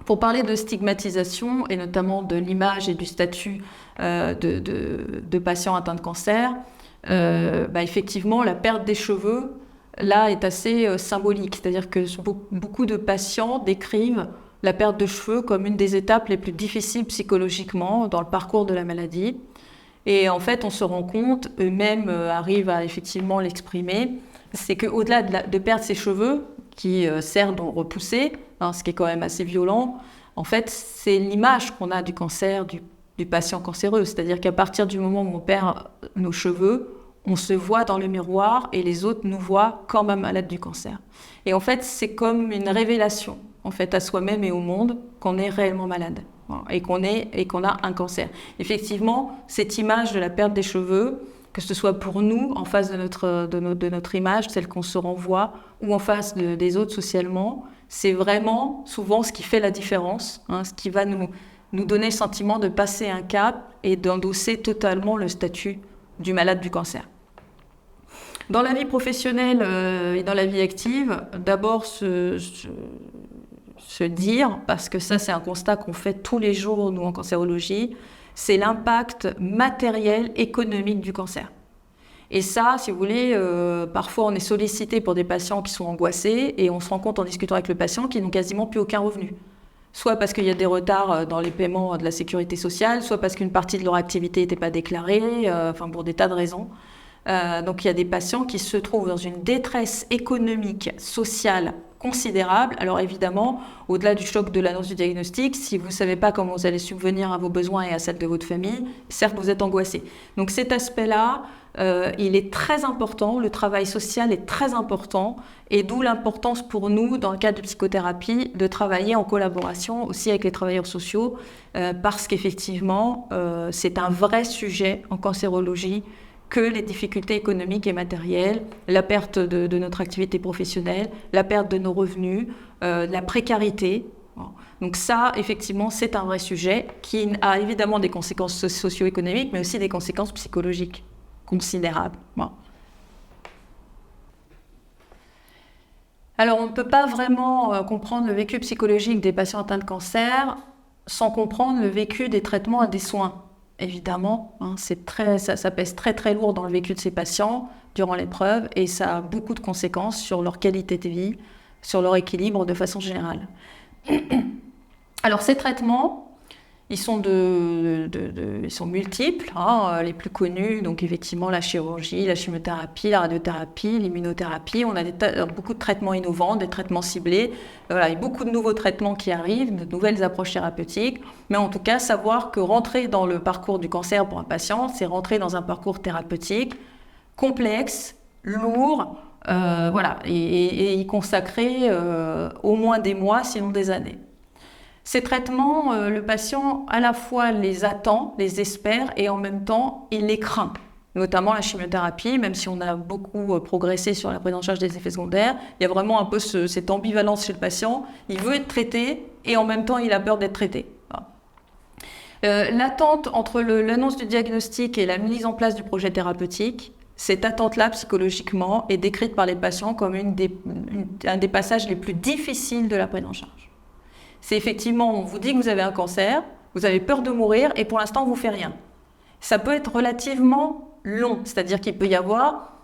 Speaker 1: Pour parler de stigmatisation et notamment de l'image et du statut de patients atteints de cancer, effectivement, la perte des cheveux, là, est assez symbolique. C'est-à-dire que beaucoup de patients décrivent la perte de cheveux comme une des étapes les plus difficiles psychologiquement dans le parcours de la maladie. Et en fait, on se rend compte, eux-mêmes arrivent à effectivement l'exprimer, c'est qu'au-delà de perdre ses cheveux, qui certes ont repoussé, ce qui est quand même assez violent, en fait, c'est l'image qu'on a du cancer, du patient cancéreux. C'est-à-dire qu'à partir du moment où on perd nos cheveux, on se voit dans le miroir et les autres nous voient comme un malade du cancer. Et en fait, c'est comme une révélation en fait, à soi-même et au monde qu'on est réellement malade et qu'on a un cancer. Effectivement, cette image de la perte des cheveux, que ce soit pour nous, en face de notre image, celle qu'on se renvoie, ou en face des autres socialement, c'est vraiment souvent ce qui fait la différence, ce qui va nous donner le sentiment de passer un cap et d'endosser totalement le statut du malade du cancer. Dans la vie professionnelle et dans la vie active, d'abord se dire, parce que ça c'est un constat qu'on fait tous les jours nous en cancérologie, c'est l'impact matériel, économique du cancer. Et ça, si vous voulez, parfois on est sollicité pour des patients qui sont angoissés et on se rend compte en discutant avec le patient qu'ils n'ont quasiment plus aucun revenu. Soit parce qu'il y a des retards dans les paiements de la sécurité sociale, soit parce qu'une partie de leur activité n'était pas déclarée, pour des tas de raisons. Donc il y a des patients qui se trouvent dans une détresse économique, sociale considérable. Alors évidemment, au-delà du choc de l'annonce du diagnostic, si vous ne savez pas comment vous allez subvenir à vos besoins et à celles de votre famille, certes vous êtes angoissé. Donc cet aspect-là, il est très important, le travail social est très important, et d'où l'importance pour nous, dans le cadre de psychothérapie, de travailler en collaboration aussi avec les travailleurs sociaux, parce qu'effectivement, c'est un vrai sujet en cancérologie, que les difficultés économiques et matérielles, la perte de notre activité professionnelle, la perte de nos revenus, la précarité. Donc ça, effectivement, c'est un vrai sujet qui a évidemment des conséquences socio-économiques, mais aussi des conséquences psychologiques considérables. Alors, on ne peut pas vraiment comprendre le vécu psychologique des patients atteints de cancer sans comprendre le vécu des traitements et des soins. Évidemment, ça pèse très très lourd dans le vécu de ces patients durant l'épreuve et ça a beaucoup de conséquences sur leur qualité de vie, sur leur équilibre de façon générale. Alors ces traitements, ils sont multiples, les plus connus, donc effectivement la chirurgie, la chimiothérapie, la radiothérapie, l'immunothérapie. On a beaucoup de traitements innovants, des traitements ciblés. Voilà, il y a beaucoup de nouveaux traitements qui arrivent, de nouvelles approches thérapeutiques. Mais en tout cas, savoir que rentrer dans le parcours du cancer pour un patient, c'est rentrer dans un parcours thérapeutique complexe, lourd, et y consacrer au moins des mois, sinon des années. Ces traitements, le patient à la fois les attend, les espère et en même temps, il les craint. Notamment la chimiothérapie, même si on a beaucoup progressé sur la prise en charge des effets secondaires, il y a vraiment un peu cette ambivalence chez le patient. Il veut être traité et en même temps, il a peur d'être traité. L'attente entre l'annonce du diagnostic et la mise en place du projet thérapeutique, cette attente-là, psychologiquement, est décrite par les patients comme un des passages les plus difficiles de la prise en charge. C'est effectivement, on vous dit que vous avez un cancer, vous avez peur de mourir et pour l'instant, on ne vous fait rien. Ça peut être relativement long, c'est-à-dire qu'il peut y avoir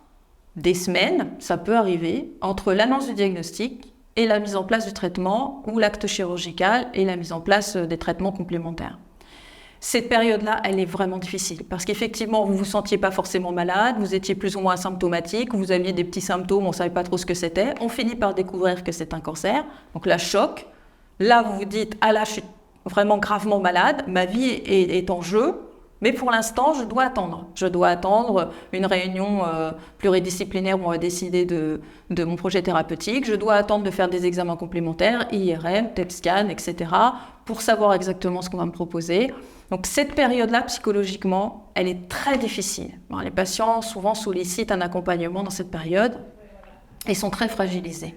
Speaker 1: des semaines, ça peut arriver, entre l'annonce du diagnostic et la mise en place du traitement ou l'acte chirurgical et la mise en place des traitements complémentaires. Cette période-là, elle est vraiment difficile parce qu'effectivement, vous ne vous sentiez pas forcément malade, vous étiez plus ou moins asymptomatique, vous aviez des petits symptômes, on ne savait pas trop ce que c'était. On finit par découvrir que c'est un cancer, donc là, choc. Là, vous vous dites, ah là, je suis vraiment gravement malade, ma vie est en jeu, mais pour l'instant, je dois attendre. Je dois attendre une réunion pluridisciplinaire où on va décider de mon projet thérapeutique. Je dois attendre de faire des examens complémentaires, IRM, TEP scan, etc., pour savoir exactement ce qu'on va me proposer. Donc, cette période-là, psychologiquement, elle est très difficile. Bon, les patients, souvent, sollicitent un accompagnement dans cette période et sont très fragilisés.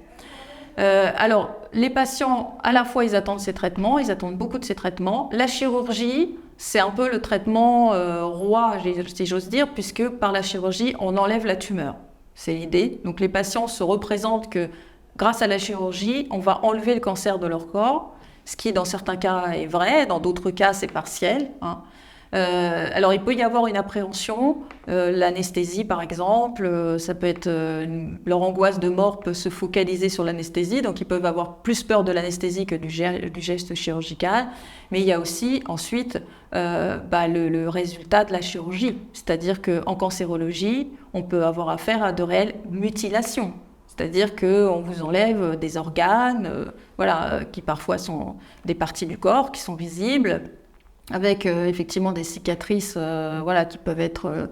Speaker 1: Alors, les patients, à la fois, ils attendent ces traitements, ils attendent beaucoup de ces traitements. La chirurgie, c'est un peu le traitement roi, si j'ose dire, puisque par la chirurgie, on enlève la tumeur. C'est l'idée. Donc, les patients se représentent que grâce à la chirurgie, on va enlever le cancer de leur corps, ce qui, dans certains cas, est vrai, dans d'autres cas, c'est partiel. Alors, il peut y avoir une appréhension, l'anesthésie par exemple, ça peut être leur angoisse de mort peut se focaliser sur l'anesthésie, donc ils peuvent avoir plus peur de l'anesthésie que du geste chirurgical, mais il y a aussi ensuite le résultat de la chirurgie, c'est-à-dire qu'en cancérologie, on peut avoir affaire à de réelles mutilations. C'est-à-dire qu'on vous enlève des organes, qui parfois sont des parties du corps qui sont visibles, avec effectivement des cicatrices qui peuvent être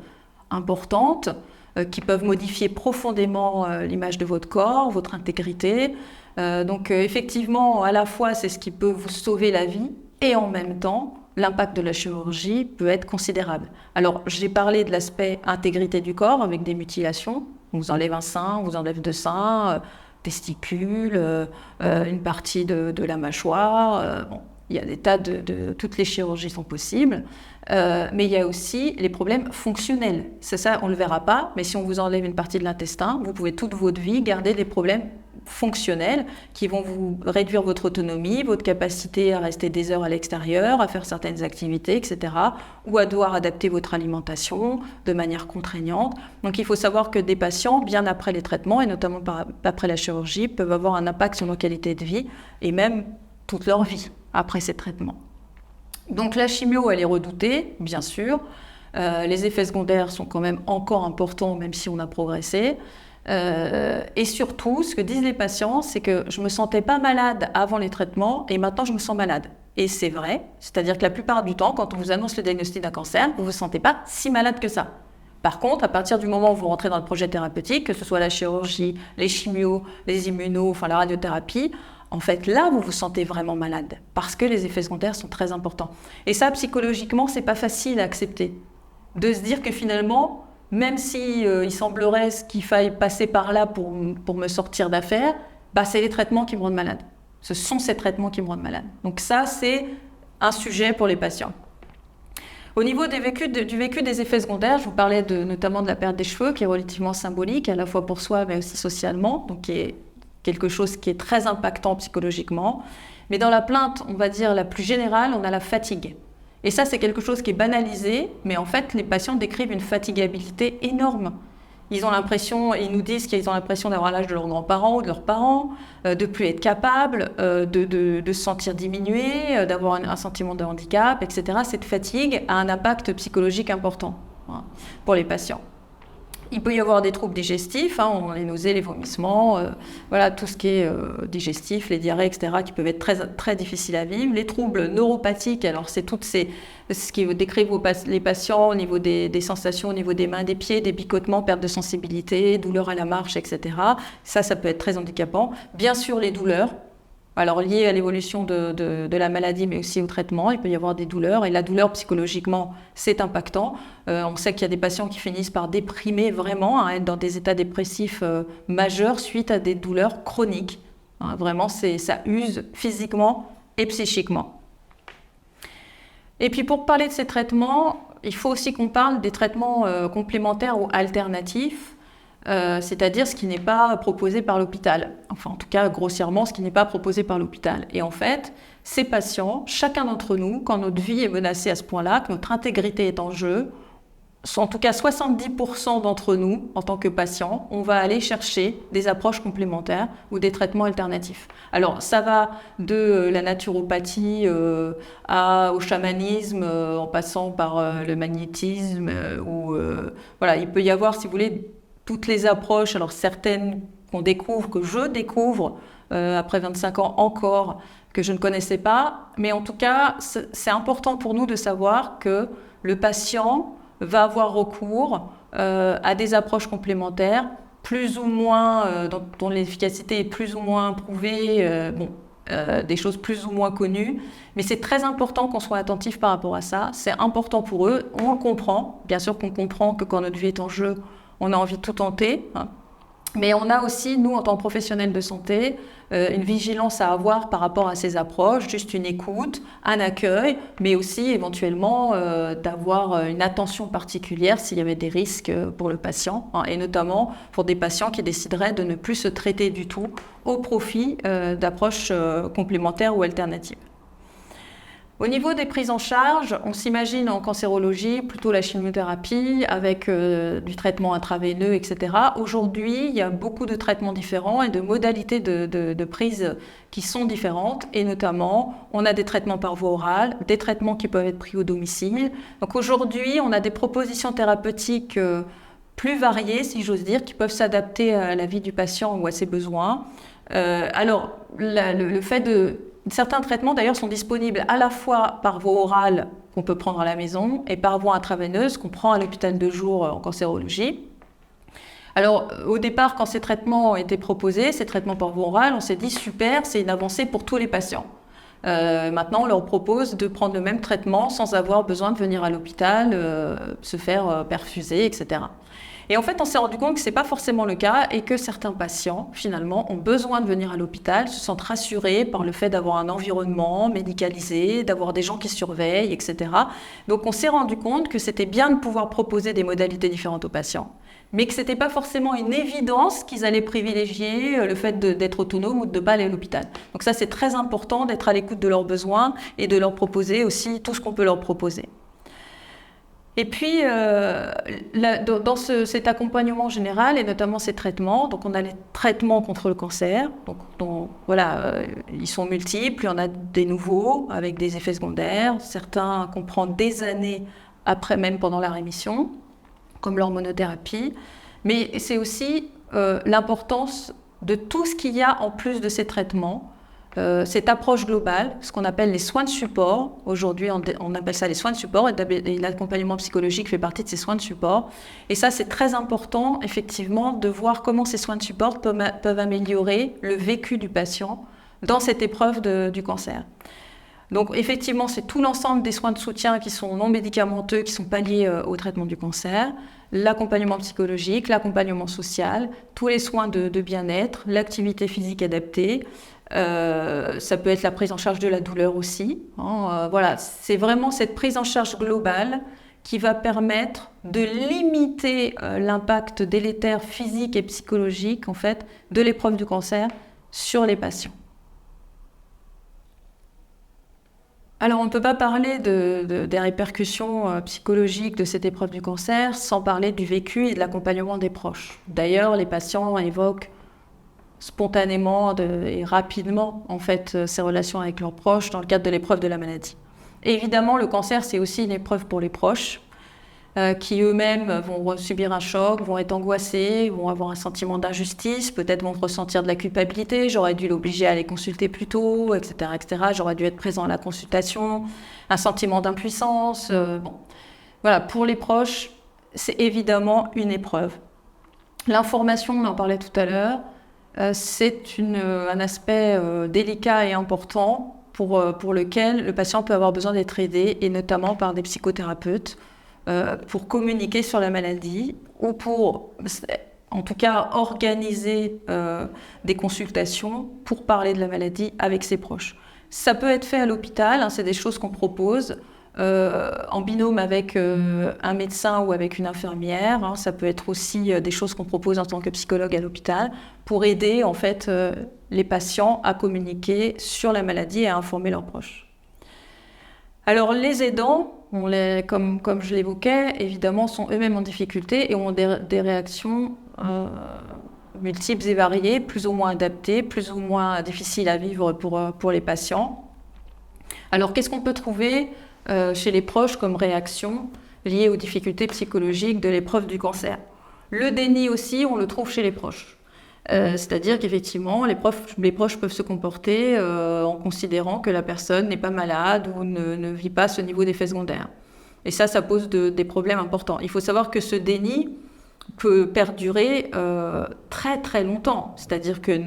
Speaker 1: importantes. qui peuvent modifier profondément l'image de votre corps, votre intégrité. Donc effectivement, à la fois, c'est ce qui peut vous sauver la vie et en même temps, l'impact de la chirurgie peut être considérable. Alors, j'ai parlé de l'aspect intégrité du corps avec des mutilations. On vous enlève un sein, on vous enlève deux seins, testicules, une partie de la mâchoire. Bon, il y a des tas toutes les chirurgies sont possibles. Mais il y a aussi les problèmes fonctionnels. C'est ça, on ne le verra pas, mais si on vous enlève une partie de l'intestin, vous pouvez toute votre vie garder des problèmes fonctionnels qui vont vous réduire votre autonomie, votre capacité à rester des heures à l'extérieur, à faire certaines activités, etc. Ou à devoir adapter votre alimentation de manière contraignante. Donc il faut savoir que des patients, bien après les traitements, et notamment après la chirurgie, peuvent avoir un impact sur leur qualité de vie et même toute leur vie après ces traitements. Donc la chimio, elle est redoutée, bien sûr. Les effets secondaires sont quand même encore importants, même si on a progressé. Et surtout, ce que disent les patients, c'est que je ne me sentais pas malade avant les traitements et maintenant je me sens malade. Et c'est vrai, c'est-à-dire que la plupart du temps, quand on vous annonce le diagnostic d'un cancer, vous ne vous sentez pas si malade que ça. Par contre, à partir du moment où vous rentrez dans le projet thérapeutique, que ce soit la chirurgie, les chimios, les immunos, enfin la radiothérapie, en fait, là, vous vous sentez vraiment malade parce que les effets secondaires sont très importants. Et ça, psychologiquement, c'est pas facile à accepter. De se dire que finalement, même si il semblerait qu'il faille passer par là pour me sortir d'affaire, bah, c'est les traitements qui me rendent malade. Ce sont ces traitements qui me rendent malade. Donc ça, c'est un sujet pour les patients. Au niveau du vécu des effets secondaires, je vous parlais notamment de la perte des cheveux, qui est relativement symbolique, à la fois pour soi, mais aussi socialement, donc qui est quelque chose qui est très impactant psychologiquement. Mais dans la plainte, on va dire la plus générale, on a la fatigue. Et ça, c'est quelque chose qui est banalisé, mais en fait, les patients décrivent une fatigabilité énorme. Ils ont l'impression, ils nous disent qu'ils ont l'impression d'avoir l'âge de leurs grands-parents ou de leurs parents, de plus être capables, de se sentir diminués, d'avoir un sentiment de handicap, etc. Cette fatigue a un impact psychologique important, hein, pour les patients. Il peut y avoir des troubles digestifs, les nausées, les vomissements, voilà, tout ce qui est digestif, les diarrhées, etc., qui peuvent être très, très difficiles à vivre. Les troubles neuropathiques, alors c'est ce qui décrivent les patients au niveau des sensations, au niveau des mains, des pieds, des picotements, perte de sensibilité, douleurs à la marche, etc. Ça peut être très handicapant. Bien sûr, les douleurs. Alors liées à l'évolution de la maladie, mais aussi au traitement, il peut y avoir des douleurs. Et la douleur, psychologiquement, c'est impactant. On sait qu'il y a des patients qui finissent par déprimer vraiment, être dans des états dépressifs majeurs suite à des douleurs chroniques. Vraiment, ça use physiquement et psychiquement. Et puis pour parler de ces traitements, il faut aussi qu'on parle des traitements complémentaires ou alternatifs. C'est-à-dire ce qui n'est pas proposé par l'hôpital. Enfin, en tout cas, grossièrement, ce qui n'est pas proposé par l'hôpital. Et en fait, ces patients, chacun d'entre nous, quand notre vie est menacée à ce point-là, que notre intégrité est en jeu, en tout cas 70% d'entre nous, en tant que patients, on va aller chercher des approches complémentaires ou des traitements alternatifs. Alors, ça va de la naturopathie au chamanisme, en passant par le magnétisme, voilà, il peut y avoir, si vous voulez, toutes les approches, alors certaines que je découvre après 25 ans encore, que je ne connaissais pas, mais en tout cas, c'est important pour nous de savoir que le patient va avoir recours à des approches complémentaires, plus ou moins, dont l'efficacité est plus ou moins prouvée, des choses plus ou moins connues, mais c'est très important qu'on soit attentif par rapport à ça, c'est important pour eux, on le comprend, bien sûr qu'on comprend que quand notre vie est en jeu, on a envie de tout tenter, hein. Mais on a aussi, nous, en tant que professionnels de santé, une vigilance à avoir par rapport à ces approches, juste une écoute, un accueil, mais aussi éventuellement d'avoir une attention particulière s'il y avait des risques pour le patient, hein, et notamment pour des patients qui décideraient de ne plus se traiter du tout au profit d'approches complémentaires ou alternatives. Au niveau des prises en charge, on s'imagine en cancérologie plutôt la chimiothérapie avec du traitement intraveineux, etc. Aujourd'hui, il y a beaucoup de traitements différents et de modalités de prise qui sont différentes. Et notamment, on a des traitements par voie orale, des traitements qui peuvent être pris au domicile. Donc aujourd'hui, on a des propositions thérapeutiques plus variées, si j'ose dire, qui peuvent s'adapter à la vie du patient ou à ses besoins. Alors, le fait de... Certains traitements, d'ailleurs, sont disponibles à la fois par voie orale, qu'on peut prendre à la maison, et par voie intraveineuse, qu'on prend à l'hôpital de jour en cancérologie. Alors, au départ, quand ces traitements ont été proposés, ces traitements par voie orale, on s'est dit super, c'est une avancée pour tous les patients. Maintenant, on leur propose de prendre le même traitement sans avoir besoin de venir à l'hôpital, se faire perfuser, etc. Et en fait, on s'est rendu compte que ce n'est pas forcément le cas et que certains patients, finalement, ont besoin de venir à l'hôpital, se sentent rassurés par le fait d'avoir un environnement médicalisé, d'avoir des gens qui surveillent, etc. Donc, on s'est rendu compte que c'était bien de pouvoir proposer des modalités différentes aux patients, mais que ce n'était pas forcément une évidence qu'ils allaient privilégier le fait d'être autonome ou de ne pas aller à l'hôpital. Donc ça, c'est très important d'être à l'écoute de leurs besoins et de leur proposer aussi tout ce qu'on peut leur proposer. Et puis, dans cet accompagnement général, et notamment ces traitements, donc on a les traitements contre le cancer, ils sont multiples, il y en a des nouveaux, avec des effets secondaires, certains qu'on prend des années après, même pendant la rémission, comme l'hormonothérapie, mais c'est aussi l'importance de tout ce qu'il y a en plus de ces traitements, cette approche globale, ce qu'on appelle les soins de support. Aujourd'hui, on appelle ça les soins de support, et l'accompagnement psychologique fait partie de ces soins de support. Et ça, c'est très important, effectivement, de voir comment ces soins de support peuvent améliorer le vécu du patient dans cette épreuve du cancer. Donc, effectivement, c'est tout l'ensemble des soins de soutien qui sont non médicamenteux, qui sont pas liés au traitement du cancer, l'accompagnement psychologique, l'accompagnement social, tous les soins de bien-être, l'activité physique adaptée. Ça peut être la prise en charge de la douleur aussi. Voilà, c'est vraiment cette prise en charge globale qui va permettre de limiter l'impact délétère physique et psychologique, en fait, de l'épreuve du cancer sur les patients. Alors, on ne peut pas parler des répercussions psychologiques de cette épreuve du cancer sans parler du vécu et de l'accompagnement des proches. D'ailleurs, les patients évoquent spontanément et rapidement, en fait, ces relations avec leurs proches dans le cadre de l'épreuve de la maladie. Et évidemment, le cancer, c'est aussi une épreuve pour les proches, qui eux-mêmes vont subir un choc, vont être angoissés, vont avoir un sentiment d'injustice, peut-être vont ressentir de la culpabilité, j'aurais dû l'obliger à aller consulter plus tôt, etc., etc., j'aurais dû être présent à la consultation, un sentiment d'impuissance. Voilà, pour les proches, c'est évidemment une épreuve. L'information, on en parlait tout à l'heure, c'est un aspect délicat et important pour lequel le patient peut avoir besoin d'être aidé, et notamment par des psychothérapeutes, pour communiquer sur la maladie ou pour, en tout cas, organiser des consultations pour parler de la maladie avec ses proches. Ça peut être fait à l'hôpital, c'est des choses qu'on propose en binôme avec un médecin ou avec une infirmière. Ça peut être aussi des choses qu'on propose en tant que psychologue à l'hôpital pour aider en fait les patients à communiquer sur la maladie et à informer leurs proches. Alors les aidants, comme je l'évoquais, évidemment sont eux-mêmes en difficulté et ont des réactions multiples et variées, plus ou moins adaptées, plus ou moins difficiles à vivre pour les patients. Alors qu'est-ce qu'on peut trouver chez les proches comme réaction liée aux difficultés psychologiques de l'épreuve du cancer? Le déni aussi, on le trouve chez les proches. C'est-à-dire qu'effectivement, les proches peuvent se comporter en considérant que la personne n'est pas malade ou ne vit pas ce niveau d'effets secondaires. Et ça pose des problèmes importants. Il faut savoir que ce déni peut perdurer très très longtemps. C'est-à-dire qu'à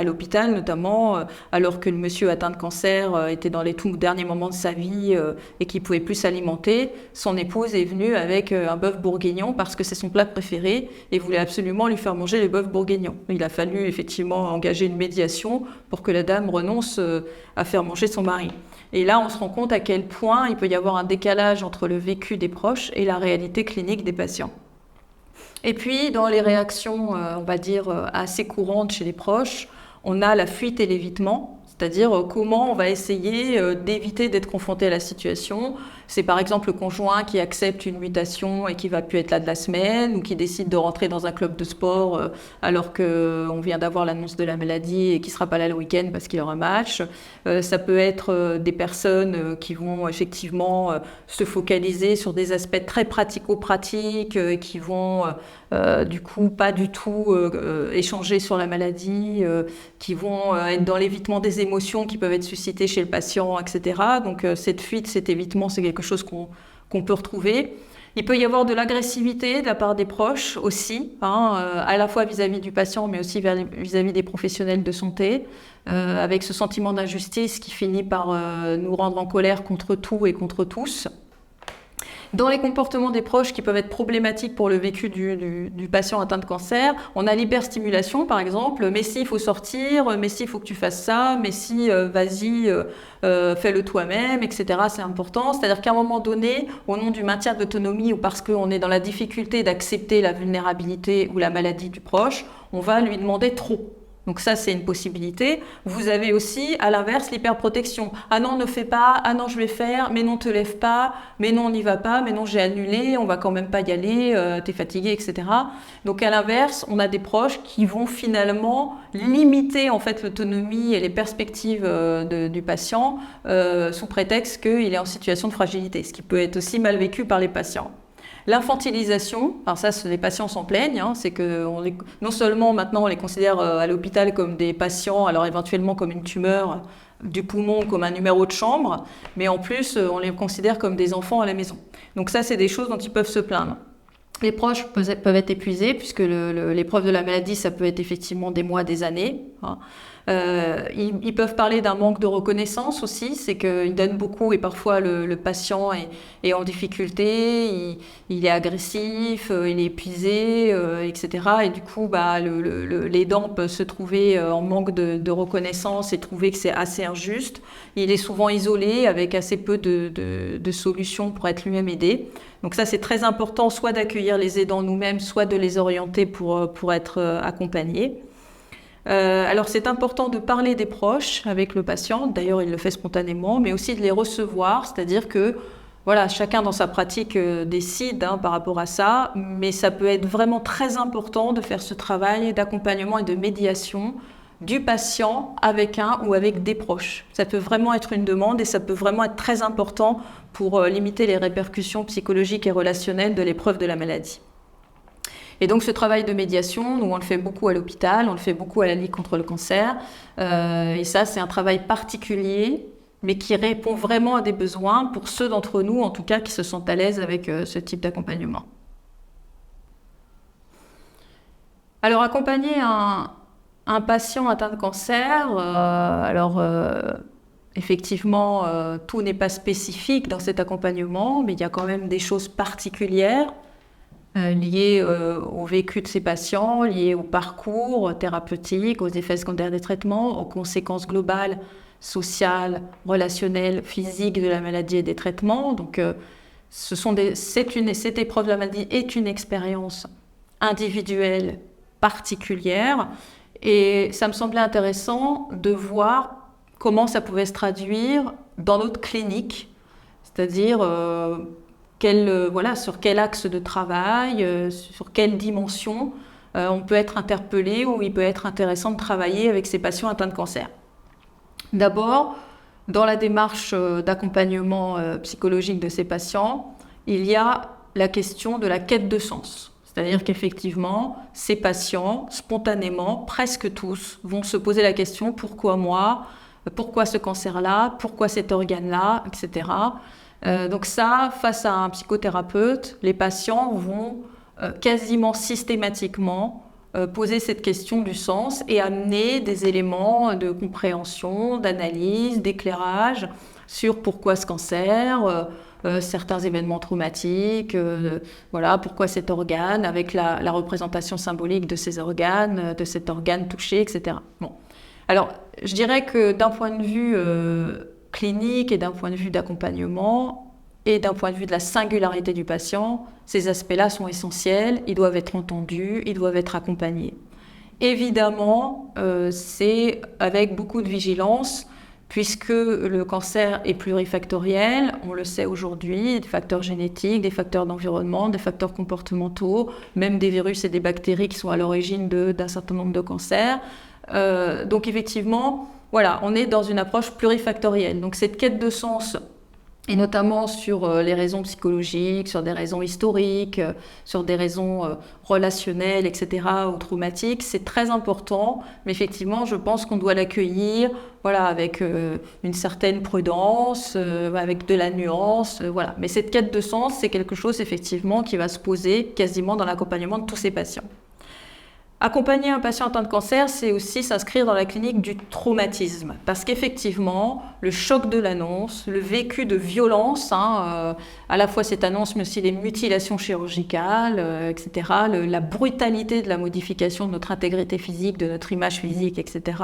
Speaker 1: l'hôpital notamment, alors que le monsieur atteint de cancer était dans les tout derniers moments de sa vie et qu'il ne pouvait plus s'alimenter, son épouse est venue avec un bœuf bourguignon parce que c'est son plat préféré et voulait absolument lui faire manger le bœuf bourguignon. Il a fallu effectivement engager une médiation pour que la dame renonce à faire manger son mari. Et là, on se rend compte à quel point il peut y avoir un décalage entre le vécu des proches et la réalité clinique des patients. Et puis, dans les réactions, on va dire, assez courantes chez les proches, on a la fuite et l'évitement, c'est-à-dire comment on va essayer d'éviter d'être confronté à la situation. C'est par exemple le conjoint qui accepte une mutation et qui ne va plus être là de la semaine, ou qui décide de rentrer dans un club de sport alors qu'on vient d'avoir l'annonce de la maladie et qui ne sera pas là le week-end parce qu'il y aura un match. Ça peut être des personnes qui vont effectivement se focaliser sur des aspects très pratico-pratiques, qui vont du coup pas du tout échanger sur la maladie, qui vont être dans l'évitement des émotions qui peuvent être suscitées chez le patient, etc. Donc cette fuite, cet évitement, c'est quelque chose qu'on peut retrouver. Il peut y avoir de l'agressivité de la part des proches aussi, à la fois vis-à-vis du patient, mais aussi vis-à-vis des professionnels de santé, avec ce sentiment d'injustice qui finit par nous rendre en colère contre tout et contre tous. Dans les comportements des proches qui peuvent être problématiques pour le vécu du patient atteint de cancer, on a l'hyperstimulation par exemple, mais si il faut sortir, mais si il faut que tu fasses ça, mais si vas-y, fais-le toi-même, etc. C'est important. C'est-à-dire qu'à un moment donné, au nom du maintien de l'autonomie ou parce qu'on est dans la difficulté d'accepter la vulnérabilité ou la maladie du proche, on va lui demander trop. Donc ça, c'est une possibilité. Vous avez aussi, à l'inverse, l'hyperprotection. Ah non, ne fais pas. Ah non, je vais faire. Mais non, te lève pas. Mais non, on n'y va pas. Mais non, j'ai annulé. On va quand même pas y aller. T'es fatigué, etc. Donc à l'inverse, on a des proches qui vont finalement limiter en fait l'autonomie et les perspectives du patient sous prétexte qu'il est en situation de fragilité, ce qui peut être aussi mal vécu par les patients. L'infantilisation, alors ça, les patients s'en plaignent, c'est que non seulement maintenant on les considère à l'hôpital comme des patients, alors éventuellement comme une tumeur du poumon, comme un numéro de chambre, mais en plus on les considère comme des enfants à la maison. Donc ça, c'est des choses dont ils peuvent se plaindre. Les proches peuvent être épuisés, puisque l'épreuve de la maladie, ça peut être effectivement des mois, des années. Ils peuvent parler d'un manque de reconnaissance aussi, c'est qu'ils donnent beaucoup et parfois le patient est en difficulté, il est agressif, il est épuisé, etc. Et du coup, l'aidant peut se trouver en manque de reconnaissance et trouver que c'est assez injuste. Il est souvent isolé avec assez peu de solutions pour être lui-même aidé. Donc ça, c'est très important, soit d'accueillir les aidants nous-mêmes, soit de les orienter pour être accompagnés. Alors c'est important de parler des proches avec le patient, d'ailleurs il le fait spontanément, mais aussi de les recevoir, c'est-à-dire que voilà, chacun dans sa pratique décide par rapport à ça, mais ça peut être vraiment très important de faire ce travail d'accompagnement et de médiation du patient avec un ou avec des proches. Ça peut vraiment être une demande et ça peut vraiment être très important pour limiter les répercussions psychologiques et relationnelles de l'épreuve de la maladie. Et donc ce travail de médiation, nous on le fait beaucoup à l'hôpital, on le fait beaucoup à la Ligue contre le cancer. Et ça, c'est un travail particulier, mais qui répond vraiment à des besoins pour ceux d'entre nous, en tout cas, qui se sentent à l'aise avec ce type d'accompagnement. Alors accompagner un patient atteint de cancer, effectivement, tout n'est pas spécifique dans cet accompagnement, mais il y a quand même des choses particulières liées au vécu de ces patients, liées au parcours thérapeutique, aux effets secondaires des traitements, aux conséquences globales, sociales, relationnelles, physiques de la maladie et des traitements. Donc, cette épreuve de la maladie est une expérience individuelle particulière. Et ça me semblait intéressant de voir comment ça pouvait se traduire dans notre clinique, c'est-à-dire sur quel axe de travail, sur quelle dimension on peut être interpellé ou il peut être intéressant de travailler avec ces patients atteints de cancer. D'abord, dans la démarche d'accompagnement psychologique de ces patients, il y a la question de la quête de sens. C'est-à-dire qu'effectivement, ces patients, spontanément, presque tous, vont se poser la question « Pourquoi moi ? Pourquoi ce cancer-là ? Pourquoi cet organe-là ?» etc. Donc ça, face à un psychothérapeute, les patients vont quasiment systématiquement poser cette question du sens et amener des éléments de compréhension, d'analyse, d'éclairage sur pourquoi ce cancer, certains événements traumatiques, pourquoi cet organe, avec la représentation symbolique de ces organes, de cet organe touché, etc. Bon. Alors, je dirais que d'un point de vue clinique et d'un point de vue d'accompagnement et d'un point de vue de la singularité du patient, ces aspects-là sont essentiels, ils doivent être entendus, ils doivent être accompagnés. Évidemment, c'est avec beaucoup de vigilance, puisque le cancer est plurifactoriel, on le sait aujourd'hui, des facteurs génétiques, des facteurs d'environnement, des facteurs comportementaux, même des virus et des bactéries qui sont à l'origine d'un certain nombre de cancers. Donc effectivement, voilà, on est dans une approche plurifactorielle. Donc cette quête de sens et notamment sur les raisons psychologiques, sur des raisons historiques, sur des raisons relationnelles, etc., ou traumatiques. C'est très important, mais effectivement, je pense qu'on doit l'accueillir avec une certaine prudence, avec de la nuance. Voilà. Mais cette quête de sens, c'est quelque chose, effectivement, qui va se poser quasiment dans l'accompagnement de tous ces patients. Accompagner un patient atteint de cancer, c'est aussi s'inscrire dans la clinique du traumatisme. Parce qu'effectivement, le choc de l'annonce, le vécu de violence, à la fois cette annonce, mais aussi les mutilations chirurgicales, etc., la brutalité de la modification de notre intégrité physique, de notre image physique, etc.,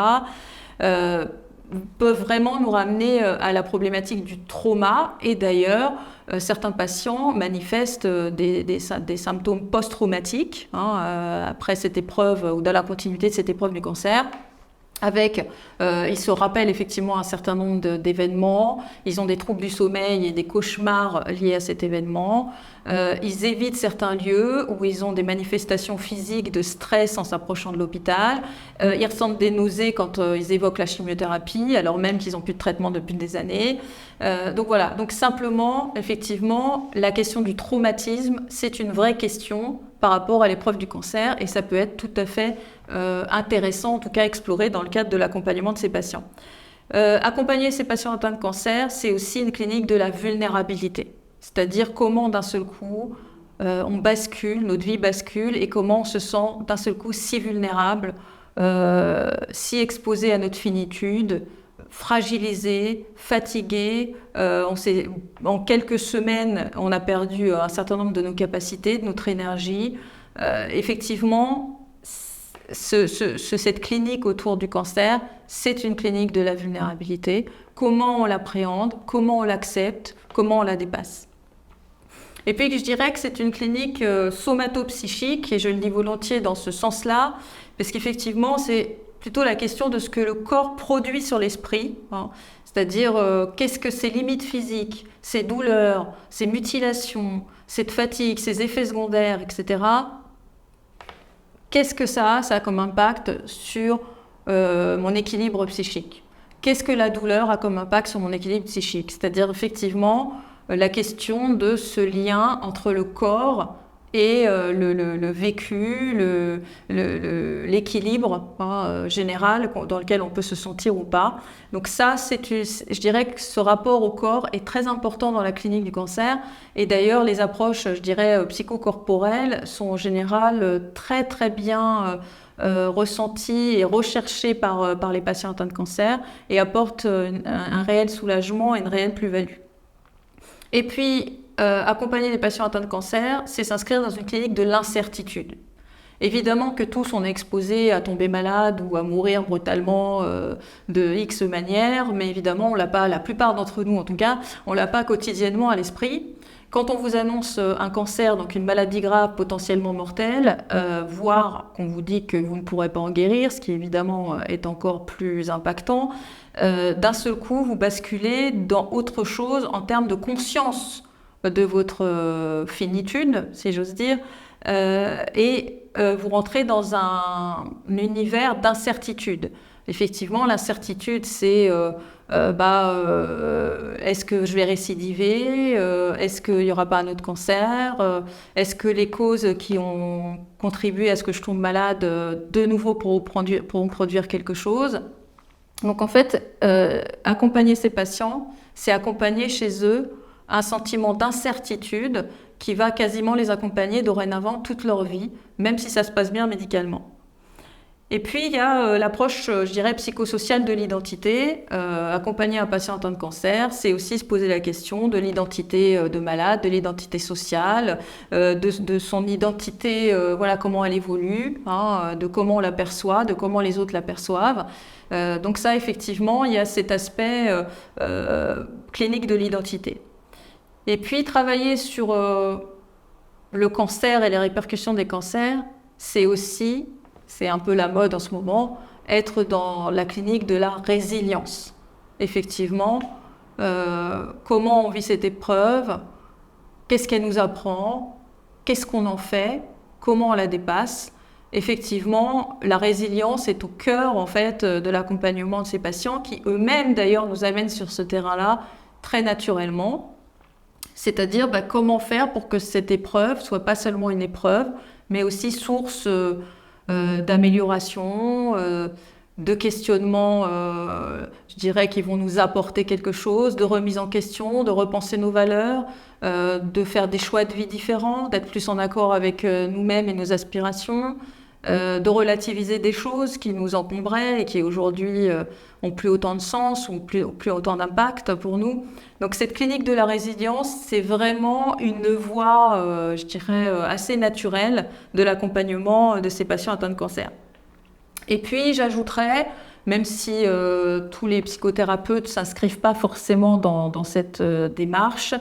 Speaker 1: peuvent vraiment nous ramener à la problématique du trauma. Et d'ailleurs, certains patients manifestent des symptômes post-traumatiques après cette épreuve ou dans la continuité de cette épreuve du cancer. Ils se rappellent effectivement un certain nombre d'événements, ils ont des troubles du sommeil et des cauchemars liés à cet événement, ils évitent certains lieux où ils ont des manifestations physiques de stress en s'approchant de l'hôpital, ils ressentent des nausées quand ils évoquent la chimiothérapie, alors même qu'ils n'ont plus de traitement depuis des années. Donc simplement, effectivement, la question du traumatisme, c'est une vraie question par rapport à l'épreuve du cancer et ça peut être tout à fait intéressant, en tout cas exploré dans le cadre de l'accompagnement de ces patients. Accompagner ces patients atteints de cancer, c'est aussi une clinique de la vulnérabilité, c'est-à-dire comment d'un seul coup on bascule, notre vie bascule et comment on se sent d'un seul coup si vulnérable, si exposé à notre finitude, fragilisé, fatigué. En quelques semaines, on a perdu un certain nombre de nos capacités, de notre énergie. Effectivement, cette clinique autour du cancer, c'est une clinique de la vulnérabilité. Comment on l'appréhende, comment on l'accepte, comment on la dépasse. Et puis je dirais que c'est une clinique somato-psychique, et je le dis volontiers dans ce sens-là, parce qu'effectivement, c'est plutôt la question de ce que le corps produit sur l'esprit, c'est-à-dire qu'est-ce que ces limites physiques, ces douleurs, ces mutilations, cette fatigue, ces effets secondaires, etc., qu'est-ce que ça a comme impact sur mon équilibre psychique? Qu'est-ce que la douleur a comme impact sur mon équilibre psychique? C'est-à-dire effectivement la question de ce lien entre le corps et le vécu, l'équilibre général dans lequel on peut se sentir ou pas. Donc ça, je dirais que ce rapport au corps est très important dans la clinique du cancer. Et d'ailleurs, les approches, je dirais, psychocorporelles sont en général très très bien ressenties et recherchées par les patients atteints de cancer et apportent un réel soulagement et une réelle plus-value. Et puis, accompagner les patients atteints de cancer, c'est s'inscrire dans une clinique de l'incertitude. Évidemment que tous on est exposés à tomber malade ou à mourir brutalement de X manière, mais évidemment on l'a pas, la plupart d'entre nous en tout cas, on l'a pas quotidiennement à l'esprit. Quand on vous annonce un cancer, donc une maladie grave potentiellement mortelle, voire qu'on vous dit que vous ne pourrez pas en guérir, ce qui évidemment est encore plus impactant, d'un seul coup vous basculez dans autre chose en termes de conscience de votre finitude, si j'ose dire, et vous rentrez dans un univers d'incertitude. Effectivement, l'incertitude, c'est est-ce que je vais récidiver? Est-ce qu'il n'y aura pas un autre cancer? Est-ce que les causes qui ont contribué à ce que je tombe malade de nouveau pourront produire quelque chose? Donc en fait, accompagner ces patients, c'est accompagner chez eux un sentiment d'incertitude qui va quasiment les accompagner dorénavant toute leur vie, même si ça se passe bien médicalement. Et puis, il y a l'approche, je dirais, psychosociale de l'identité. Accompagner un patient atteint de cancer, c'est aussi se poser la question de l'identité de malade, de l'identité sociale, de son identité, comment elle évolue, de comment on l'aperçoit, de comment les autres l'aperçoivent. Donc ça, effectivement, il y a cet aspect clinique de l'identité. Et puis, travailler sur le cancer et les répercussions des cancers, c'est aussi, c'est un peu la mode en ce moment, être dans la clinique de la résilience. Effectivement, comment on vit cette épreuve, qu'est-ce qu'elle nous apprend, qu'est-ce qu'on en fait, comment on la dépasse. Effectivement, la résilience est au cœur en fait de l'accompagnement de ces patients qui eux-mêmes d'ailleurs nous amènent sur ce terrain-là très naturellement. C'est-à-dire comment faire pour que cette épreuve soit pas seulement une épreuve, mais aussi source d'amélioration, de questionnement, je dirais, qui vont nous apporter quelque chose, de remise en question, de repenser nos valeurs, de faire des choix de vie différents, d'être plus en accord avec nous-mêmes et nos aspirations, de relativiser des choses qui nous encombraient et qui aujourd'hui ont plus autant de sens ou plus autant d'impact pour nous. Donc cette clinique de la résilience, c'est vraiment une voie, je dirais, assez naturelle de l'accompagnement de ces patients atteints de cancer. Et puis j'ajouterais, même si tous les psychothérapeutes ne s'inscrivent pas forcément dans cette démarche,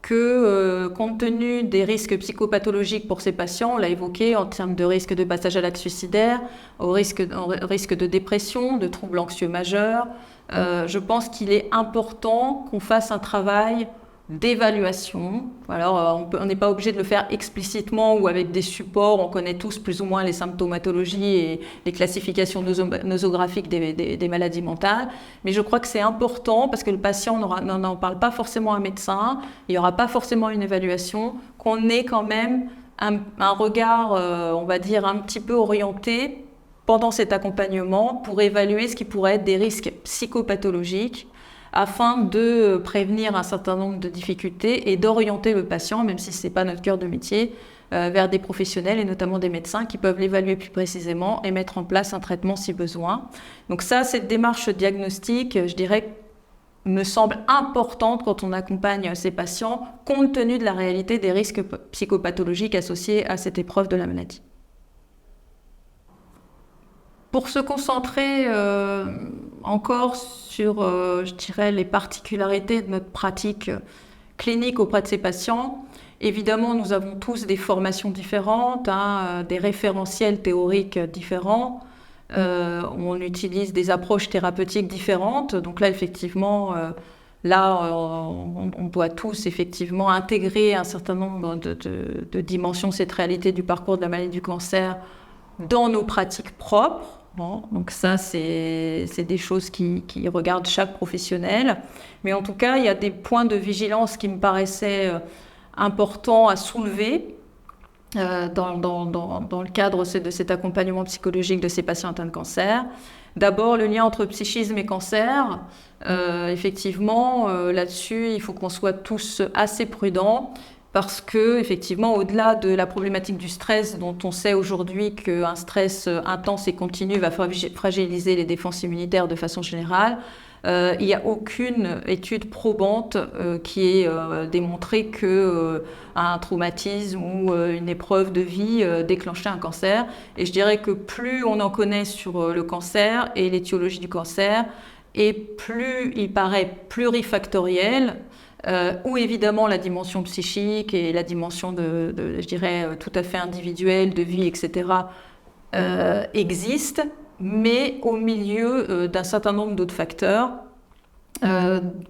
Speaker 1: que compte tenu des risques psychopathologiques pour ces patients, on l'a évoqué en termes de risque de passage à l'acte suicidaire, au risque de dépression, de troubles anxieux majeurs, je pense qu'il est important qu'on fasse un travail d'évaluation. Alors, on n'est pas obligé de le faire explicitement ou avec des supports. On connaît tous plus ou moins les symptomatologies et les classifications nosographiques des maladies mentales. Mais je crois que c'est important parce que le patient n'en parle pas forcément à un médecin. Il n'y aura pas forcément une évaluation. Qu'on ait quand même un regard, on va dire, un petit peu orienté pendant cet accompagnement pour évaluer ce qui pourrait être des risques psychopathologiques afin de prévenir un certain nombre de difficultés et d'orienter le patient, même si ce n'est pas notre cœur de métier, vers des professionnels et notamment des médecins qui peuvent l'évaluer plus précisément et mettre en place un traitement si besoin. Donc ça, cette démarche diagnostique, je dirais, me semble importante quand on accompagne ces patients, compte tenu de la réalité des risques psychopathologiques associés à cette épreuve de la maladie. Pour se concentrer encore sur, je dirais, les particularités de notre pratique clinique auprès de ces patients, évidemment, nous avons tous des formations différentes, des référentiels théoriques différents. On utilise des approches thérapeutiques différentes. Donc là, effectivement, on doit tous effectivement intégrer un certain nombre de dimensions, cette réalité du parcours de la maladie du cancer dans nos pratiques propres. Bon, donc ça, c'est des choses qui regardent chaque professionnel. Mais en tout cas, il y a des points de vigilance qui me paraissaient importants à soulever dans le cadre de cet accompagnement psychologique de ces patients atteints de cancer. D'abord, le lien entre psychisme et cancer. Effectivement, là-dessus, il faut qu'on soit tous assez prudents. Parce que, effectivement, au-delà de la problématique du stress, dont on sait aujourd'hui qu'un stress intense et continu va fragiliser les défenses immunitaires de façon générale, il n'y a aucune étude probante qui ait démontré qu'un traumatisme ou une épreuve de vie déclenchait un cancer. Et je dirais que plus on en connaît sur le cancer et l'étiologie du cancer, et plus il paraît plurifactoriel, où évidemment la dimension psychique et la dimension je dirais, tout à fait individuelle, de vie, etc., existent, mais au milieu d'un certain nombre d'autres facteurs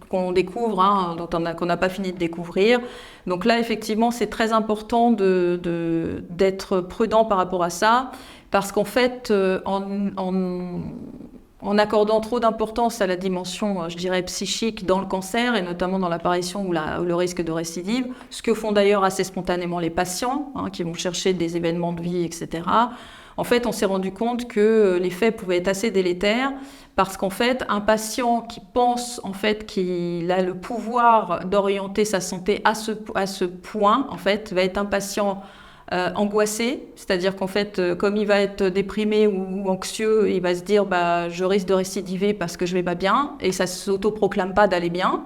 Speaker 1: qu'on découvre, qu'on n'a pas fini de découvrir. Donc là, effectivement, c'est très important d'être prudent par rapport à ça, parce qu'en fait, en accordant trop d'importance à la dimension, je dirais, psychique dans le cancer, et notamment dans l'apparition ou le risque de récidive, ce que font d'ailleurs assez spontanément les patients, qui vont chercher des événements de vie, etc. En fait, on s'est rendu compte que l'effet pouvait être assez délétère, parce qu'en fait, un patient qui pense en fait qu'il a le pouvoir d'orienter sa santé à ce point, en fait, va être un patient angoissé, c'est-à-dire qu'en fait, comme il va être déprimé ou anxieux, il va se dire je risque de récidiver parce que je vais pas bien, et ça s'autoproclame pas d'aller bien.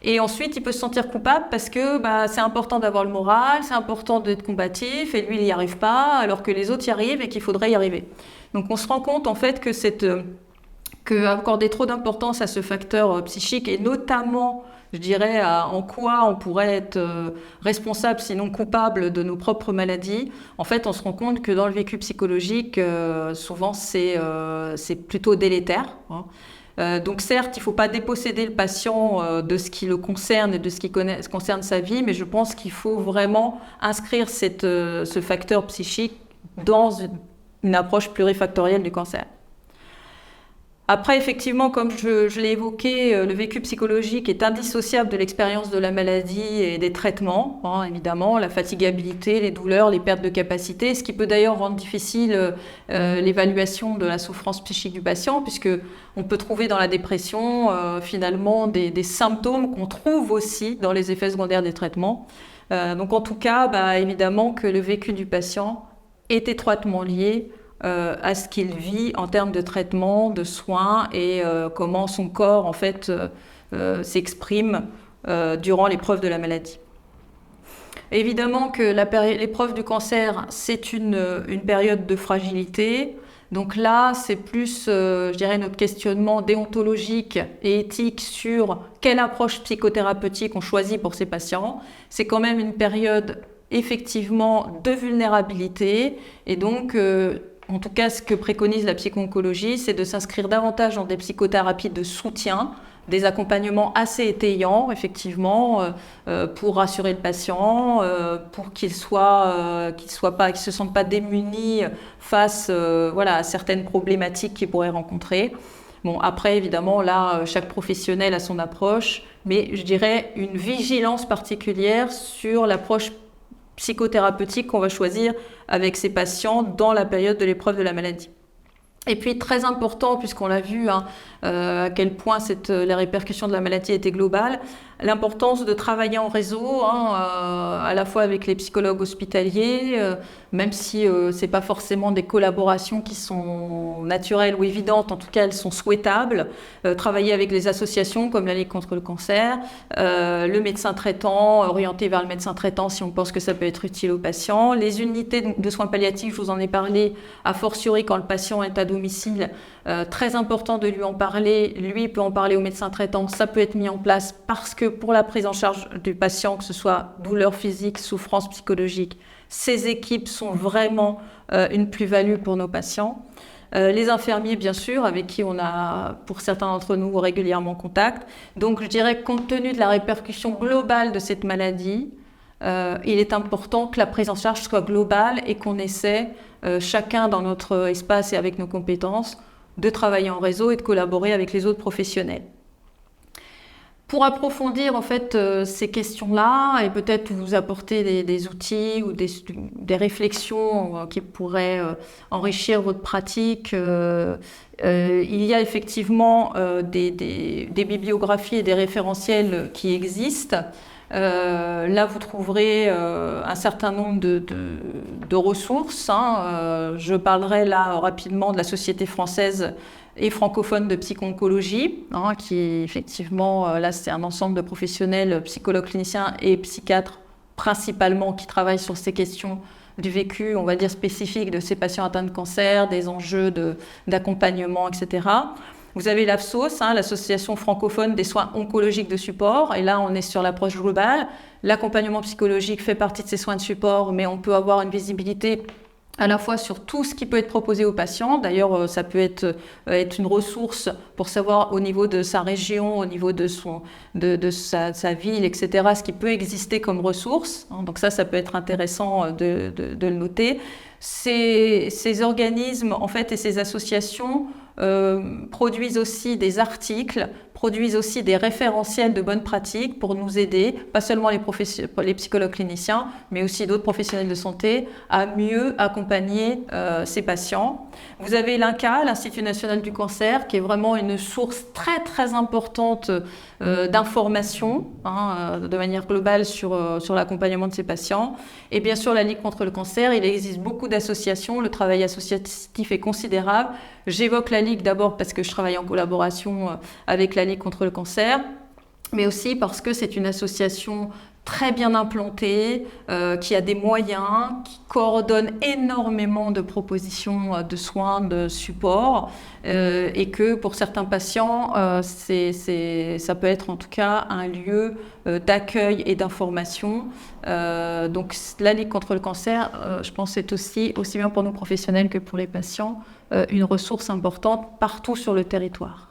Speaker 1: Et ensuite, il peut se sentir coupable parce que c'est important d'avoir le moral, c'est important d'être combatif, et lui, il n'y arrive pas, alors que les autres y arrivent et qu'il faudrait y arriver. Donc, on se rend compte en fait que accorder trop d'importance à ce facteur psychique, et notamment, je dirais, en quoi on pourrait être responsable, sinon coupable, de nos propres maladies. En fait, on se rend compte que dans le vécu psychologique, souvent, c'est plutôt délétère. Donc certes, il ne faut pas déposséder le patient de ce qui le concerne et de ce qui concerne sa vie, mais je pense qu'il faut vraiment inscrire ce facteur psychique dans une approche plurifactorielle du cancer. Après, effectivement, comme je l'ai évoqué, le vécu psychologique est indissociable de l'expérience de la maladie et des traitements, hein, évidemment, la fatigabilité, les douleurs, les pertes de capacité, ce qui peut d'ailleurs rendre difficile l'évaluation de la souffrance psychique du patient, puisque on peut trouver dans la dépression finalement des symptômes qu'on trouve aussi dans les effets secondaires des traitements. Donc en tout cas, évidemment que le vécu du patient est étroitement lié à ce qu'il vit en termes de traitement, de soins et comment son corps en fait s'exprime durant l'épreuve de la maladie. Évidemment que l'épreuve du cancer, c'est une période de fragilité. Donc là, c'est plus, je dirais, notre questionnement déontologique et éthique sur quelle approche psychothérapeutique on choisit pour ces patients. C'est quand même une période effectivement de vulnérabilité et donc en tout cas, ce que préconise la psycho-oncologie, c'est de s'inscrire davantage dans des psychothérapies de soutien, des accompagnements assez étayants, effectivement, pour rassurer le patient, pour qu'il se sente pas démuni face, à certaines problématiques qu'il pourrait rencontrer. Bon, après, évidemment, là, chaque professionnel a son approche, mais je dirais une vigilance particulière sur l'approche psychothérapeutique qu'on va choisir avec ces patients dans la période de l'épreuve de la maladie. Et puis très important, puisqu'on l'a vu, à quel point les répercussions de la maladie étaient globales, l'importance de travailler en réseau, à la fois avec les psychologues hospitaliers, même si c'est pas forcément des collaborations qui sont naturelles ou évidentes, en tout cas elles sont souhaitables. Travailler avec les associations comme la Ligue contre le cancer, le médecin traitant, orienté vers le médecin traitant si on pense que ça peut être utile aux patients, les unités de soins palliatifs, je vous en ai parlé, a fortiori quand le patient est à domicile, très important de lui en parler, lui peut en parler au médecin traitant, ça peut être mis en place parce que pour la prise en charge du patient, que ce soit douleur physique, souffrance psychologique, ces équipes sont vraiment une plus-value pour nos patients. Les infirmiers, bien sûr, avec qui on a, pour certains d'entre nous, régulièrement contact. Donc, je dirais que compte tenu de la répercussion globale de cette maladie, il est important que la prise en charge soit globale et qu'on essaie, chacun dans notre espace et avec nos compétences, de travailler en réseau et de collaborer avec les autres professionnels. Pour approfondir en fait ces questions-là et peut-être vous apporter des outils ou des réflexions qui pourraient enrichir votre pratique, il y a effectivement des bibliographies et des référentiels qui existent. Là, vous trouverez un certain nombre de ressources. Je parlerai là rapidement de la Société française et francophone de psycho-oncologie, qui effectivement, là, c'est un ensemble de professionnels, psychologues cliniciens et psychiatres principalement qui travaillent sur ces questions du vécu, on va dire, spécifique de ces patients atteints de cancer, des enjeux d'accompagnement, etc. Vous avez l'AFSOS, l'Association francophone des soins oncologiques de support, et là on est sur l'approche globale. L'accompagnement psychologique fait partie de ces soins de support, mais on peut avoir une visibilité à la fois sur tout ce qui peut être proposé aux patients. D'ailleurs, ça peut être une ressource pour savoir au niveau de sa région, au niveau de sa ville, etc., ce qui peut exister comme ressource. Donc ça peut être intéressant de le noter. Ces organismes en fait, et ces associations produisent aussi des articles, produisent aussi des référentiels de bonnes pratiques pour nous aider, pas seulement les psychologues cliniciens, mais aussi d'autres professionnels de santé, à mieux accompagner ces patients. Vous avez l'INCa, l'Institut national du cancer, qui est vraiment une source très très importante d'informations de manière globale sur l'accompagnement de ces patients. Et bien sûr, la Ligue contre le cancer, il existe beaucoup d'associations, le travail associatif est considérable. J'évoque la Ligue d'abord parce que je travaille en collaboration avec la Ligue contre le cancer, mais aussi parce que c'est une association très bien implantée, qui a des moyens, qui coordonne énormément de propositions de soins, de support, et que pour certains patients, ça peut être en tout cas un lieu d'accueil et d'information. Donc la Ligue contre le cancer, je pense, c'est aussi bien pour nous professionnels que pour les patients, une ressource importante partout sur le territoire.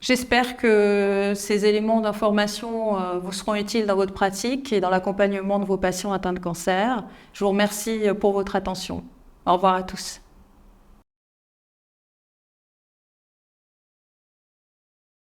Speaker 1: J'espère que ces éléments d'information vous seront utiles dans votre pratique et dans l'accompagnement de vos patients atteints de cancer. Je vous remercie pour votre attention. Au revoir à tous.